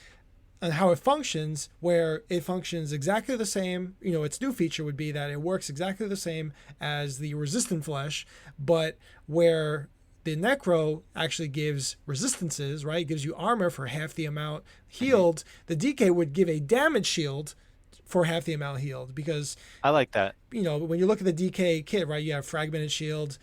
on how it functions, where it functions exactly the same. Its new feature would be that it works exactly the same as the resistant flesh, but where the Necro actually gives resistances, right? It gives you armor for half the amount healed. The DK would give a damage shield for half the amount healed, because I like that. when you look at the DK kit, right, you have fragmented shield,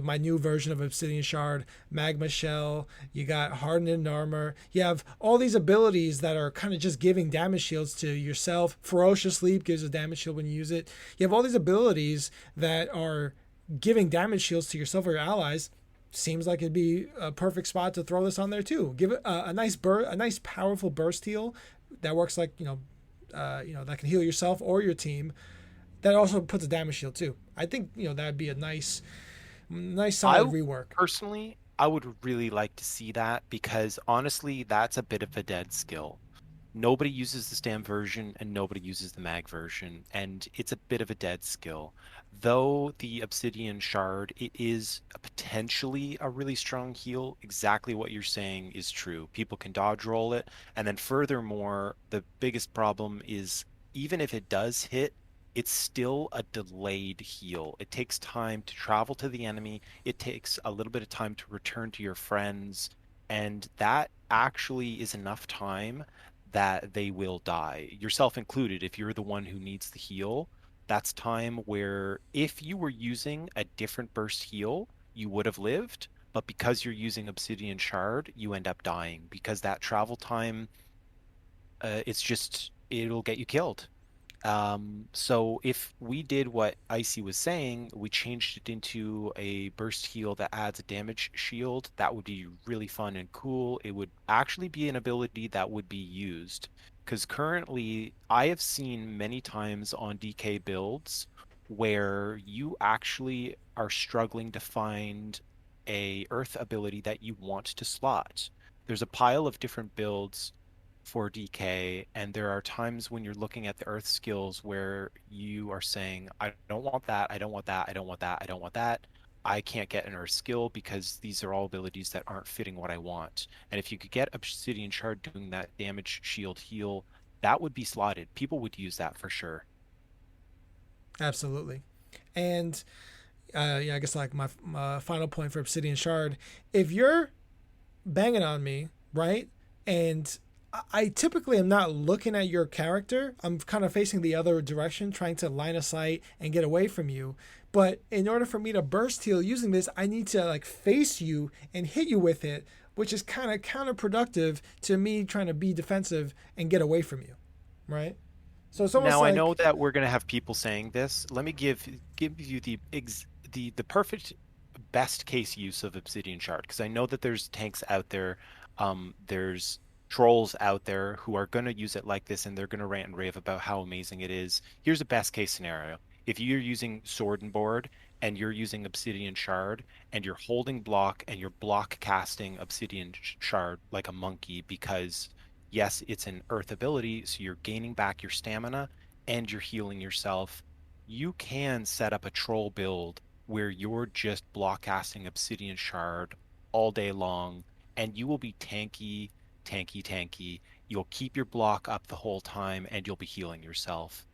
my new version of Obsidian Shard, Magma Shell, you got hardened armor. You have all these abilities that are kind of just giving damage shields to yourself. Ferocious Leap gives a damage shield when you use it. You have all these abilities that are giving damage shields to yourself or your allies. Seems like it'd be a perfect spot to throw this on there too. Give it a nice a nice powerful burst heal that works like that can heal yourself or your team. That also puts a damage shield too. I think that'd be a nice solid rework. Personally, I would really like to see that because honestly, that's a bit of a dead skill. Nobody uses the Stam version and nobody uses the Mag version, and it's a bit of a dead skill. Though the Obsidian Shard, it is potentially a really strong heal. Exactly what you're saying is true. People can dodge roll it, and then furthermore, the biggest problem is even if it does hit, it's still a delayed heal. It takes time to travel to the enemy. It takes a little bit of time to return to your friends, and that actually is enough time that they will die, yourself included. If you're the one who needs the heal, that's time where if you were using a different burst heal, you would have lived. But because you're using Obsidian Shard, you end up dying because that travel time, it'll get you killed. So if we did what Icy was saying, we changed it into a burst heal that adds a damage shield, that would be really fun and cool. It would actually be an ability that would be used. Because currently, I have seen many times on DK builds where you actually are struggling to find a Earth ability that you want to slot. there's a pile of different builds for DK, and there are times when you're looking at the Earth skills where you are saying, I don't want that, I don't want that, I don't want that, I don't want that. I can't get an Earth skill because these are all abilities that aren't fitting what I want. And if you could get Obsidian Shard doing that damage, shield, heal, that would be slotted. People would use that for sure. Absolutely. And yeah, I guess like my final point for Obsidian Shard, if you're banging on me, right, and I typically am not looking at your character. I'm kind of facing the other direction, trying to line of sight and get away from you. But in order for me to burst heal using this, I need to like face you and hit you with it, which is kind of counterproductive to me trying to be defensive and get away from you, right? So it's almost Now I like know that we're gonna have people saying this. Let me give you the perfect best case use of Obsidian Shard, because I know that there's tanks out there, there's trolls out there who are gonna use it like this, and they're gonna rant and rave about how amazing it is. Here's a best case scenario. If you're using Sword and Board and you're using Obsidian Shard and you're holding block and you're block casting Obsidian Shard like a monkey, because yes, it's an earth ability, so you're gaining back your stamina and you're healing yourself. You can set up a troll build where you're just block casting Obsidian Shard all day long, and you will be tanky, tanky, tanky. You'll keep your block up the whole time and you'll be healing yourself.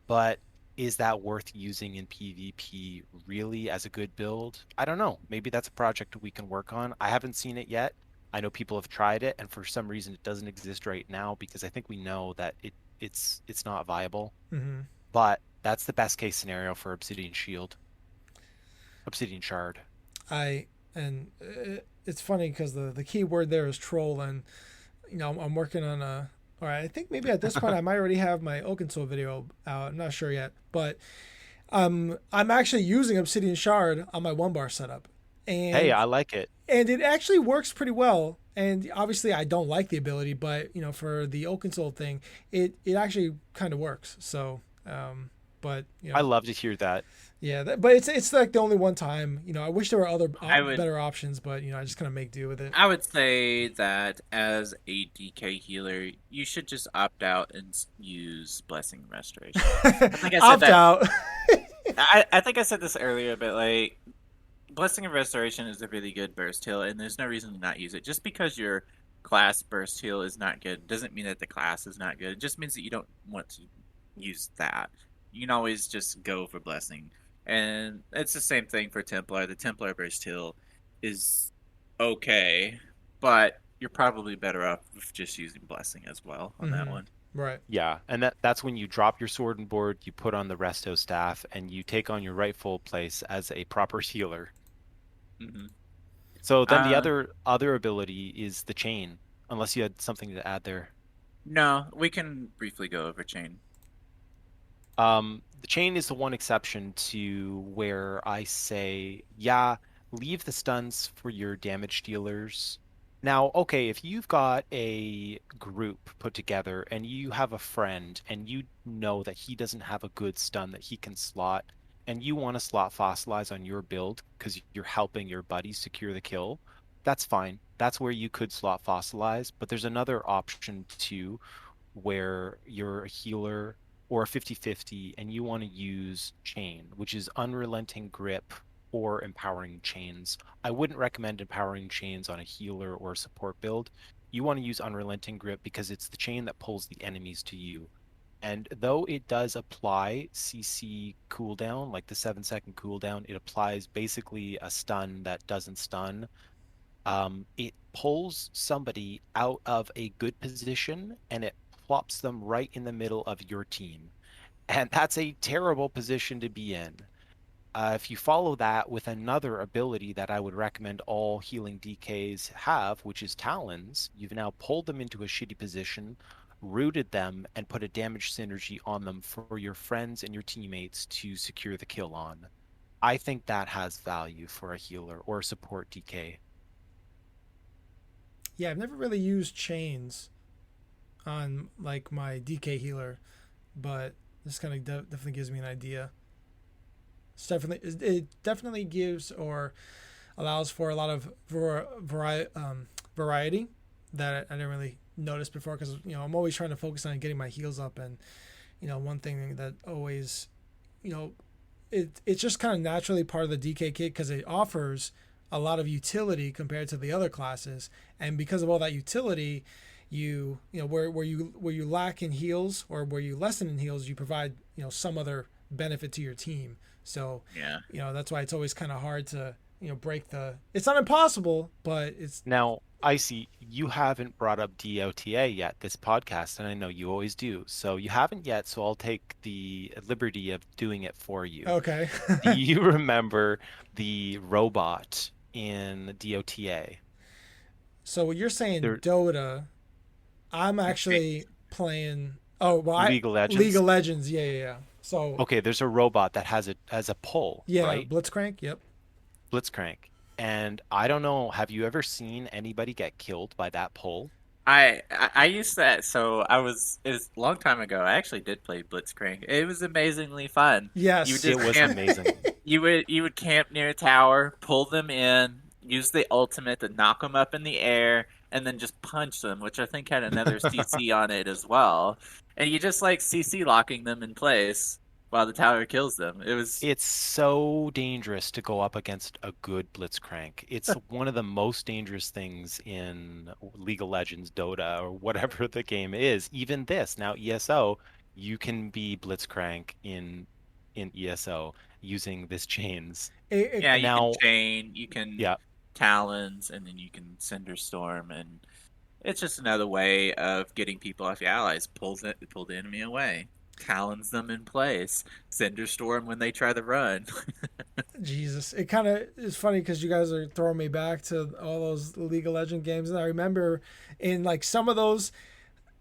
But is that worth using in PvP really as a good build? I don't know. Maybe that's a project we can work on. I haven't seen it yet. I know people have tried it, and for some reason it doesn't exist right now because I think we know that it's not viable. mhm. But that's the best case scenario for Obsidian Shield, Obsidian Shard. I and it's funny because the key word there is troll, and I'm working on a. All right, I think maybe at this point I might already have my Oakensoul video out. I'm not sure yet, but I'm actually using Obsidian Shard on my one bar setup, Hey, and I like it. it actually works pretty well. And obviously I don't like the ability, but for the Oakensoul thing, it actually kind of works. So, but I love to hear that. yeah, but it's like the only one time. I wish there were other I would better options, but I just kind of make do with it. I would say that as a DK healer, you should just opt out and use Blessing and Restoration. I think I said Opt that. out. I think I said this earlier, but like Blessing and Restoration is a really good burst heal, and there's no reason to not use it. Just because your class burst heal is not good doesn't mean that the class is not good. It just means that you don't want to use that. You can always just go for Blessing. And it's the same thing for Templar. The Templar burst heal is okay, but you're probably better off with just using Blessing as well on that one. Right. Yeah, and that's when you drop your sword and board, you put on the resto staff, and you take on your rightful place as a proper healer. hmm So then the Uh, other ability is the chain, unless you had something to add there. no, we can briefly go over Chain. The chain is the one exception to where I say, yeah, leave the stuns for your damage dealers. Now, okay, if you've got a group put together and you have a friend and you know that he doesn't have a good stun that he can slot, and you want to slot fossilize on your build because you're helping your buddy secure the kill, that's fine. That's where you could slot fossilize, but there's another option too where you're a healer or a 50-50 and you want to use chain, which is unrelenting grip or empowering chains. I wouldn't recommend empowering chains on a healer or a support build. You want to use unrelenting grip because it's the chain that pulls the enemies to you. And though it does apply CC cooldown, like the 7-second cooldown, it applies basically a stun that doesn't stun. It pulls somebody out of a good position and it plops them right in the middle of your team. And that's a terrible position to be in. If you follow that with another ability that I would recommend all healing DKs have, which is Talons, you've now pulled them into a shitty position, rooted them, and put a damage synergy on them for your friends and your teammates to secure the kill on. I think that has value for a healer or a support DK. Yeah, I've never really used chains on like my DK healer, but this kind of definitely gives me an idea. It definitely gives or allows for a lot of variety that I didn't really notice before, because I'm always trying to focus on getting my heals up, and one thing that always it's just kind of naturally part of the DK kit because it offers a lot of utility compared to the other classes, and because of all that utility, where you lack in heals or where you lessen in heals, you provide some other benefit to your team. So that's why it's always kind of hard to break the. It's not impossible, but it's Now, Icy, you haven't brought up DOTA yet this podcast, and I know you always do. So you haven't yet, so I'll take the liberty of doing it for you. okay. Do you remember the robot in DOTA? So you're saying There- Dota. I'm actually playing. Oh well, League of Legends? League of Legends. Yeah. So Okay, there's a robot that has a pull, yeah, right? Blitzcrank. Yep. Blitzcrank. And I don't know, have you ever seen anybody get killed by that pull? I used that, so it was a long time ago. I actually did play Blitzcrank. It was amazingly fun. Yes. You It just was camp, amazing. you would camp near a tower, pull them in, use the ultimate to knock them up in the air, and then just punch them, which I think had another CC on it as well. And you just like CC locking them in place while the tower kills them. It's so dangerous to go up against a good Blitzcrank. It's one of the most dangerous things in League of Legends, Dota, or whatever the game is. Even this, now ESO, you can be Blitzcrank in ESO using this chains. Yeah, you Now, can chain, you can yeah, talons, and then you can cinder storm, and it's just another way of getting people off your allies. Pull the enemy away. Talons them in place. Cinder storm when they try to run. Jesus, it kind of is funny because you guys are throwing me back to all those League of Legends games, and I remember in like some of those,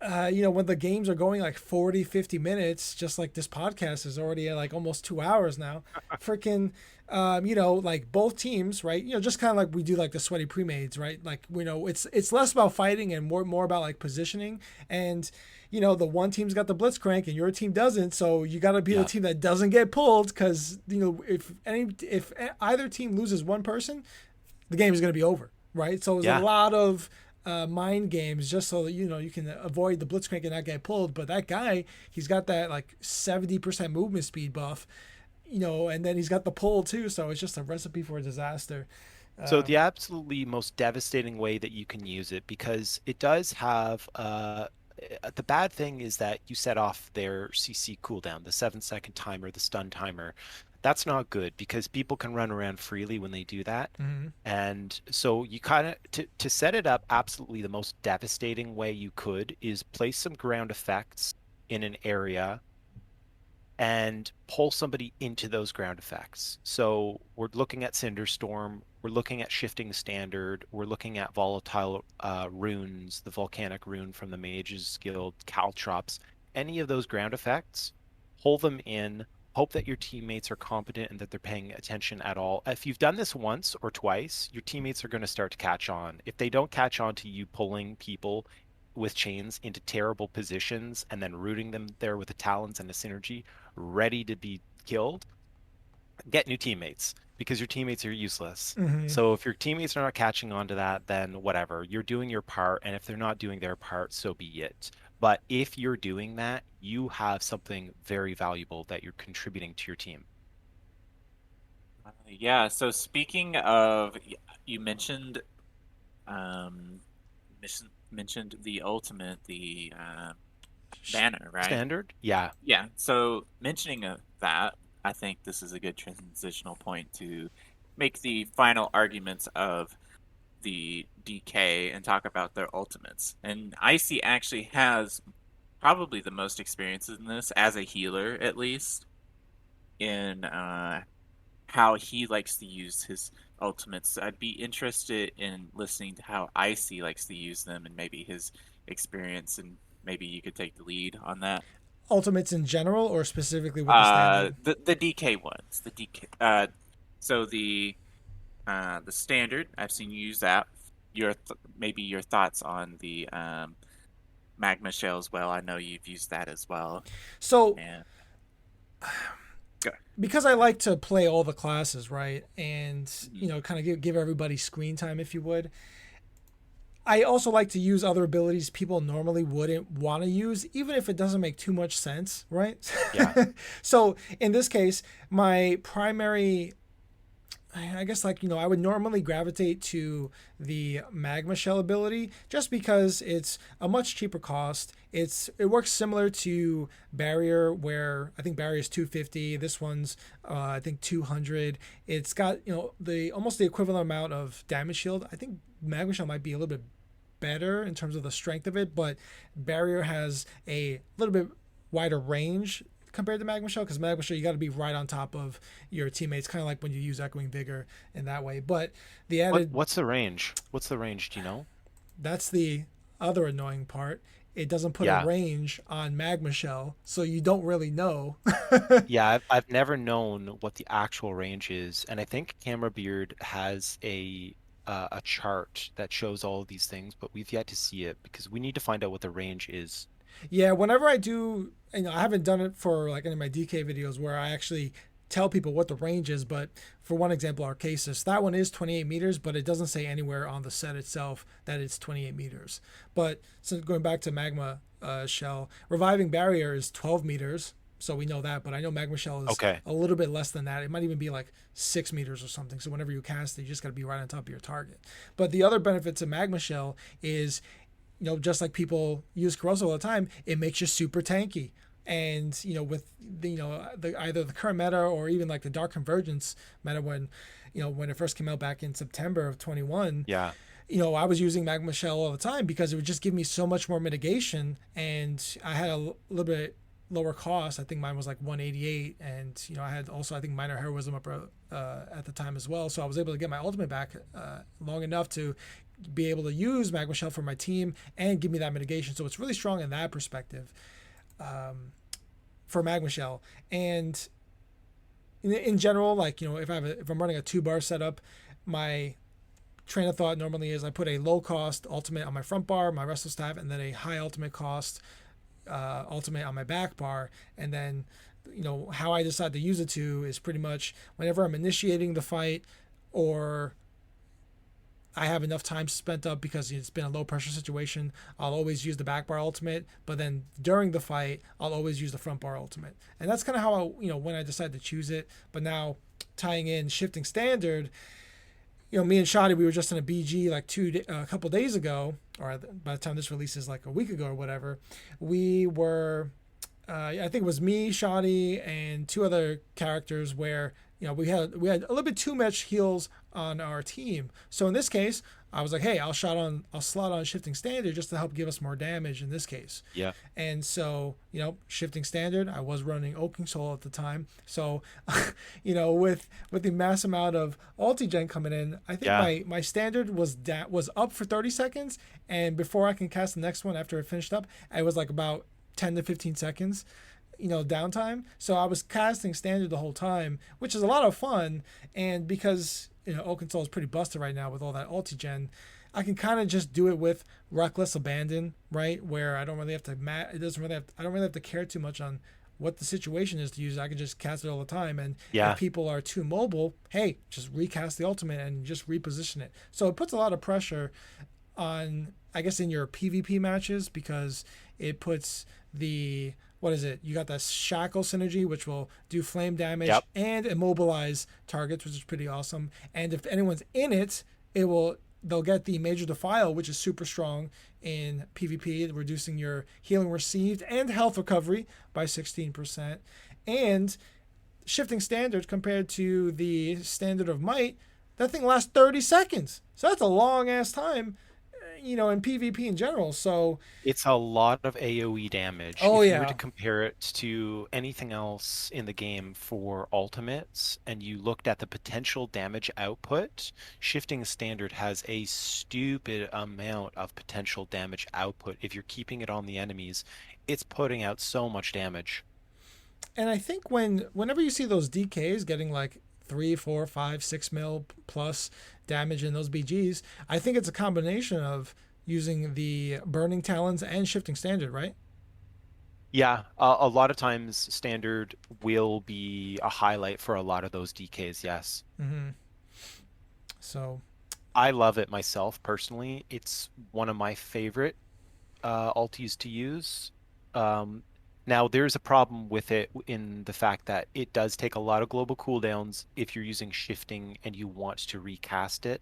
when the games are going like 40, 50 minutes, just like this podcast is already at like almost 2 hours now. Freaking, like both teams, right? Just kind of like we do like the sweaty pre-mades, right? Like it's less about fighting and more about like positioning, and the one team's got the Blitzcrank and your team doesn't, so you got to be the team that doesn't get pulled, because if either team loses one person, the game is going to be over, right? So there's a lot of mind games just so that you can avoid the Blitzcrank and not get pulled. But that guy, he's got that like 70% movement speed buff, and then he's got the pull too, so it's just a recipe for a disaster. So the absolutely most devastating way that you can use it, because it does have the bad thing is that you set off their CC cooldown, the 7-second timer, the stun timer. That's not good because people can run around freely when they do that. Mm-hmm. And so you kind of, to set it up, absolutely the most devastating way you could is place some ground effects in an area and pull somebody into those ground effects. So we're looking at Cinderstorm, we're looking at Shifting Standard, we're looking at Volatile Runes, the Volcanic Rune from the Mage's Guild, Caltrops, any of those ground effects, pull them in, hope that your teammates are competent and that they're paying attention at all. If you've done this once or twice, your teammates are going to start to catch on. If they don't catch on to you pulling people with chains into terrible positions and then rooting them there with the talons and a synergy ready to be killed, get new teammates because your teammates are useless. Mm-hmm. So if your teammates are not catching on to that, then whatever, you're doing your part, and if they're not doing their part, so be it. But if you're doing that, you have something very valuable that you're contributing to your team. Yeah, so speaking of, you mentioned mentioned the ultimate, the banner, right? Standard? Yeah. Yeah, so mentioning of that, I think this is a good transitional point to make the final arguments of the DK and talk about their ultimates. And Icy actually has probably the most experience in this, as a healer at least, in how he likes to use his ultimates. I'd be interested in listening to how Icy likes to use them and maybe his experience, and maybe you could take the lead on that. Ultimates in general, or specifically with the standard? The DK ones. The DK. So the standard. I've seen you use that. Maybe your thoughts on the magma shell as well. I know you've used that as well. So. And... Because I like to play all the classes, right, and kind of give everybody screen time, if you would. I also like to use other abilities people normally wouldn't want to use, even if it doesn't make too much sense, right? Yeah. So in this case, my primary, I guess, like, I would normally gravitate to the magma shell ability just because it's a much cheaper cost. It works similar to barrier, where I think barrier is 250. This one's I think 200. It's got the almost the equivalent amount of damage shield. I think magma shell might be a little bit better in terms of the strength of it, but barrier has a little bit wider range compared to magma shell, because magma shell you got to be right on top of your teammates, kind of like when you use echoing vigor in that way. But the added What's the range? What's the range? Do you know? that's the other annoying part. It doesn't put a Yeah. range on magma shell, so you don't really know. Yeah, I've never known what the actual range is, and I think Camera Beard has a chart that shows all of these things, but we've yet to see it because we need to find out what the range is. Yeah, whenever I do, I haven't done it for like any of my DK videos where I actually tell people what the range is. But for one example, Arcasis, that one is 28 meters, but it doesn't say anywhere on the set itself that it's 28 meters. But since going back to Magma Shell, Reviving Barrier is 12 meters. So we know that, but I know Magma Shell is Okay. a little bit less than that. It might even be like 6 meters or something. So whenever you cast it, you just got to be right on top of your target. But the other benefit to Magma Shell is, just like people use corrosive all the time, it makes you super tanky. And with either the current meta or even like the Dark Convergence meta, when it first came out back in September of 21, Yeah. I was using Magma Shell all the time because it would just give me so much more mitigation, and I had a little bit lower cost. I think mine was like 188, and I had also, I think, minor heroism up at the time as well. So I was able to get my ultimate back long enough to be able to use Magma Shell for my team and give me that mitigation. So it's really strong in that perspective for Magma Shell. And in general, like, if I'm running a 2-bar setup, my train of thought normally is I put a low cost ultimate on my front bar, my wrestle staff, and then a high ultimate cost ultimate on my back bar. And then how I decide to use it to is pretty much whenever I'm initiating the fight, or I have enough time spent up because it's been a low pressure situation, I'll always use the back bar ultimate. But then during the fight, I'll always use the front bar ultimate. And that's kind of how when I decide to choose it. But now tying in shifting standard, me and Shadi, we were just in a BG like a couple days ago, or by the time this releases like a week ago or whatever. We were, I think it was me, Shadi, and 2 other characters where we had a little bit too much heals on our team. So in this case, I was like, hey, I'll slot on shifting standard just to help give us more damage in this case. Yeah. And so, shifting standard, I was running Oaking Soul at the time. So, with the mass amount of ulti-gen coming in, I think my standard was up for 30 seconds. And before I can cast the next one after it finished up, I was like about 10 to 15 seconds downtime. So I was casting standard the whole time, which is a lot of fun. And because Oaken Soul is pretty busted right now with all that ulti-gen, I can kind of just do it with reckless abandon, right? Where I don't really have to I don't really have to care too much on what the situation is to use it. I can just cast it all the time. And if people are too mobile, hey, just recast the ultimate and just reposition it. So it puts a lot of pressure on, I guess, in your PvP matches, because it puts the, what is it? You got that shackle synergy, which will do flame damage and immobilize targets, which is pretty awesome. And if anyone's in it, they'll get the Major Defile, which is super strong in PvP, reducing your healing received and health recovery by 16%. And shifting standard compared to the standard of might, that thing lasts 30 seconds. So that's a long ass time, in PvP in general. So it's a lot of AoE damage. Oh, if you were to compare it to anything else in the game for ultimates, and you looked at the potential damage output, shifting standard has a stupid amount of potential damage output. If you're keeping it on the enemies, it's putting out so much damage. And I think whenever you see those DKs getting like 3, 4, 5, 6 mil plus damage in those BGs, I think it's a combination of using the Burning Talons and shifting standard, right? Yeah, a lot of times standard will be a highlight for a lot of those DKs, yes. Mm-hmm. So, I love it myself personally. It's one of my favorite altis to use. Um, Now, there's a problem with it in the fact that it does take a lot of global cooldowns if you're using shifting and you want to recast it.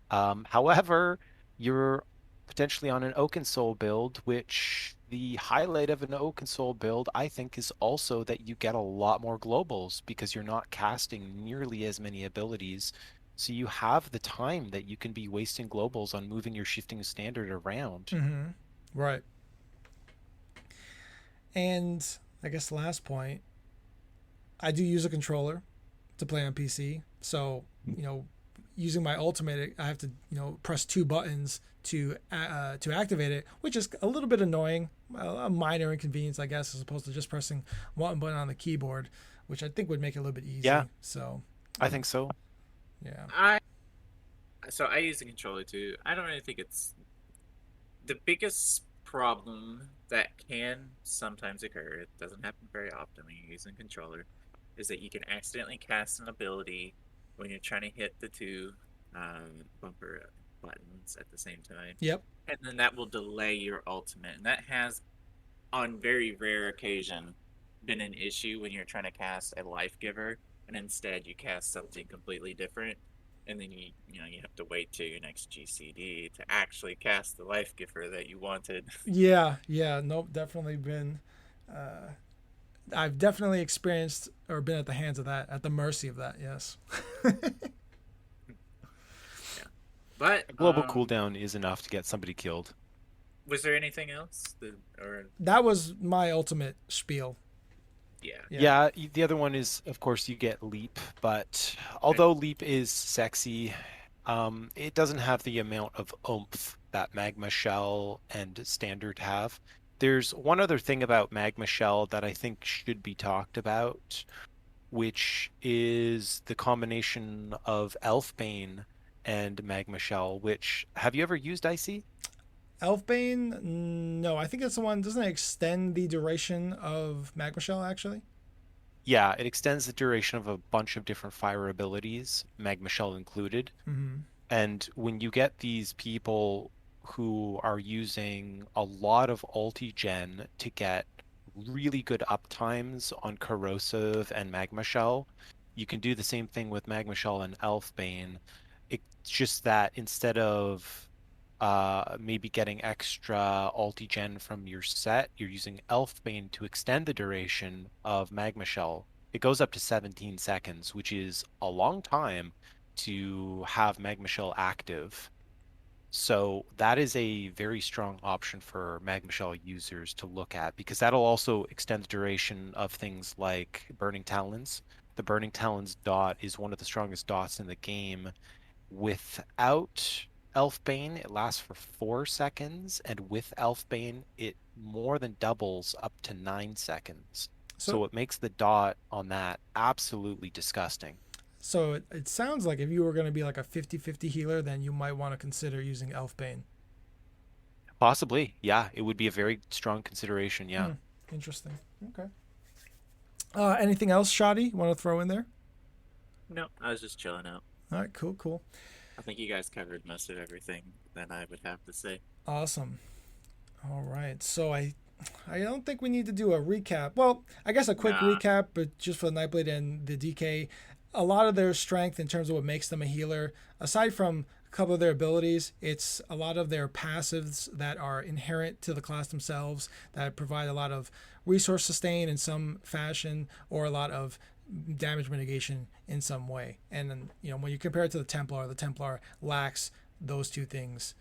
However, you're potentially on an Oaken Soul build, which the highlight of an Oaken Soul build, I think, is also that you get a lot more globals because you're not casting nearly as many abilities. So you have the time that you can be wasting globals on moving your shifting standard around. Mm-hmm. Right. And I guess the last point, I do use a controller to play on PC. So, using my ultimate, I have to, press two buttons to activate it, which is a little bit annoying, a minor inconvenience, I guess, as opposed to just pressing one button on the keyboard, which I think would make it a little bit easy. Yeah, So, I think so. yeah. I so I use the controller too. I don't really think it's the biggest problem that can sometimes occur. It doesn't happen very often when you're using a controller, is that you can accidentally cast an ability when you're trying to hit the two bumper buttons at the same time, Yep. and then that will delay your ultimate. And that has, on very rare occasion, been an issue when you're trying to cast a life giver, and instead you cast something completely different, and then you have to wait till your next GCD to actually cast the life giver that you wanted. Yeah. Yeah. Nope. Definitely been. Uh, I've definitely experienced or been at the hands of that, at the mercy of that. Yes. Yeah, but A global cooldown is enough to get somebody killed. was there anything else that, or That was my ultimate spiel. yeah, Yeah. Yeah, the other one is, of course, you get Leap, but although Leap is sexy, it doesn't have the amount of oomph that Magma Shell and Standard have. There's one other thing about Magma Shell that I think should be talked about, which is the combination of Elfbane and Magma Shell, which have you ever used Icy? Elfbane, no, I think that's the one. Doesn't it extend the duration of Magma Shell actually? Yeah, it extends the duration of a bunch of different fire abilities, Magma Shell included. Mm-hmm. And when you get these people who are using a lot of ulti-gen to get really good uptimes on Corrosive and Magma Shell, you can do the same thing with Magma Shell and Elfbane. It's just that instead of maybe getting extra ulti-gen from your set, you're using Elfbane to extend the duration of Magma Shell. It goes up to 17 seconds, which is a long time to have Magma Shell active. So that is a very strong option for Magma Shell users to look at because that'll also extend the duration of things like Burning Talons. The Burning Talons dot is one of the strongest dots in the game. Without Elfbane, it lasts for 4 seconds, and with Elfbane, it more than doubles up to 9 seconds. So, So it makes the dot on that absolutely disgusting. so it sounds like if you were going to be like a 50-50 healer, then you might want to consider using Elfbane. Possibly, yeah, it would be a very strong consideration, yeah. Hmm. Interesting. Okay. Anything else, Shoddy, you want to throw in there? no, I was just chilling out. All right, cool, cool. I think you guys covered most of everything that I would have to say. Awesome. All right. So I don't think we need to do a recap. Well, I guess a quick Nah, recap, but just for the Nightblade and the DK, a lot of their strength in terms of what makes them a healer, aside from a couple of their abilities, it's a lot of their passives that are inherent to the class themselves that provide a lot of resource sustain in some fashion or a lot of damage mitigation in some way. And then, when you compare it to the Templar lacks those two things.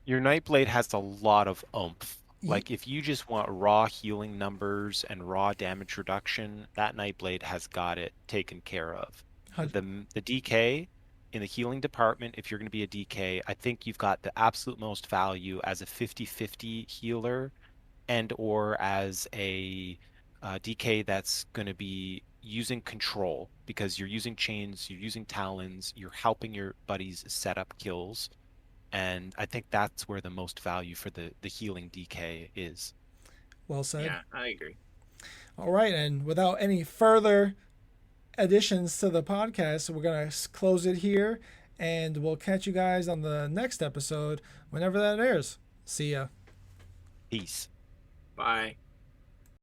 Your Nightblade has a lot of oomph. Ye- Like if you just want raw healing numbers and raw damage reduction, that Nightblade has got it taken care of. The DK in the healing department, if you're going to be a DK, I think you've got the absolute most value as a 50-50 healer and or as a DK that's going to be using control because you're using chains, you're using talons, you're helping your buddies set up kills. And I think that's where the most value for the healing DK is. Well said. yeah, I agree. All right, and without any further additions to the podcast, we're gonna close it here. and we'll catch you guys on the next episode whenever that airs. See ya. Peace. Bye.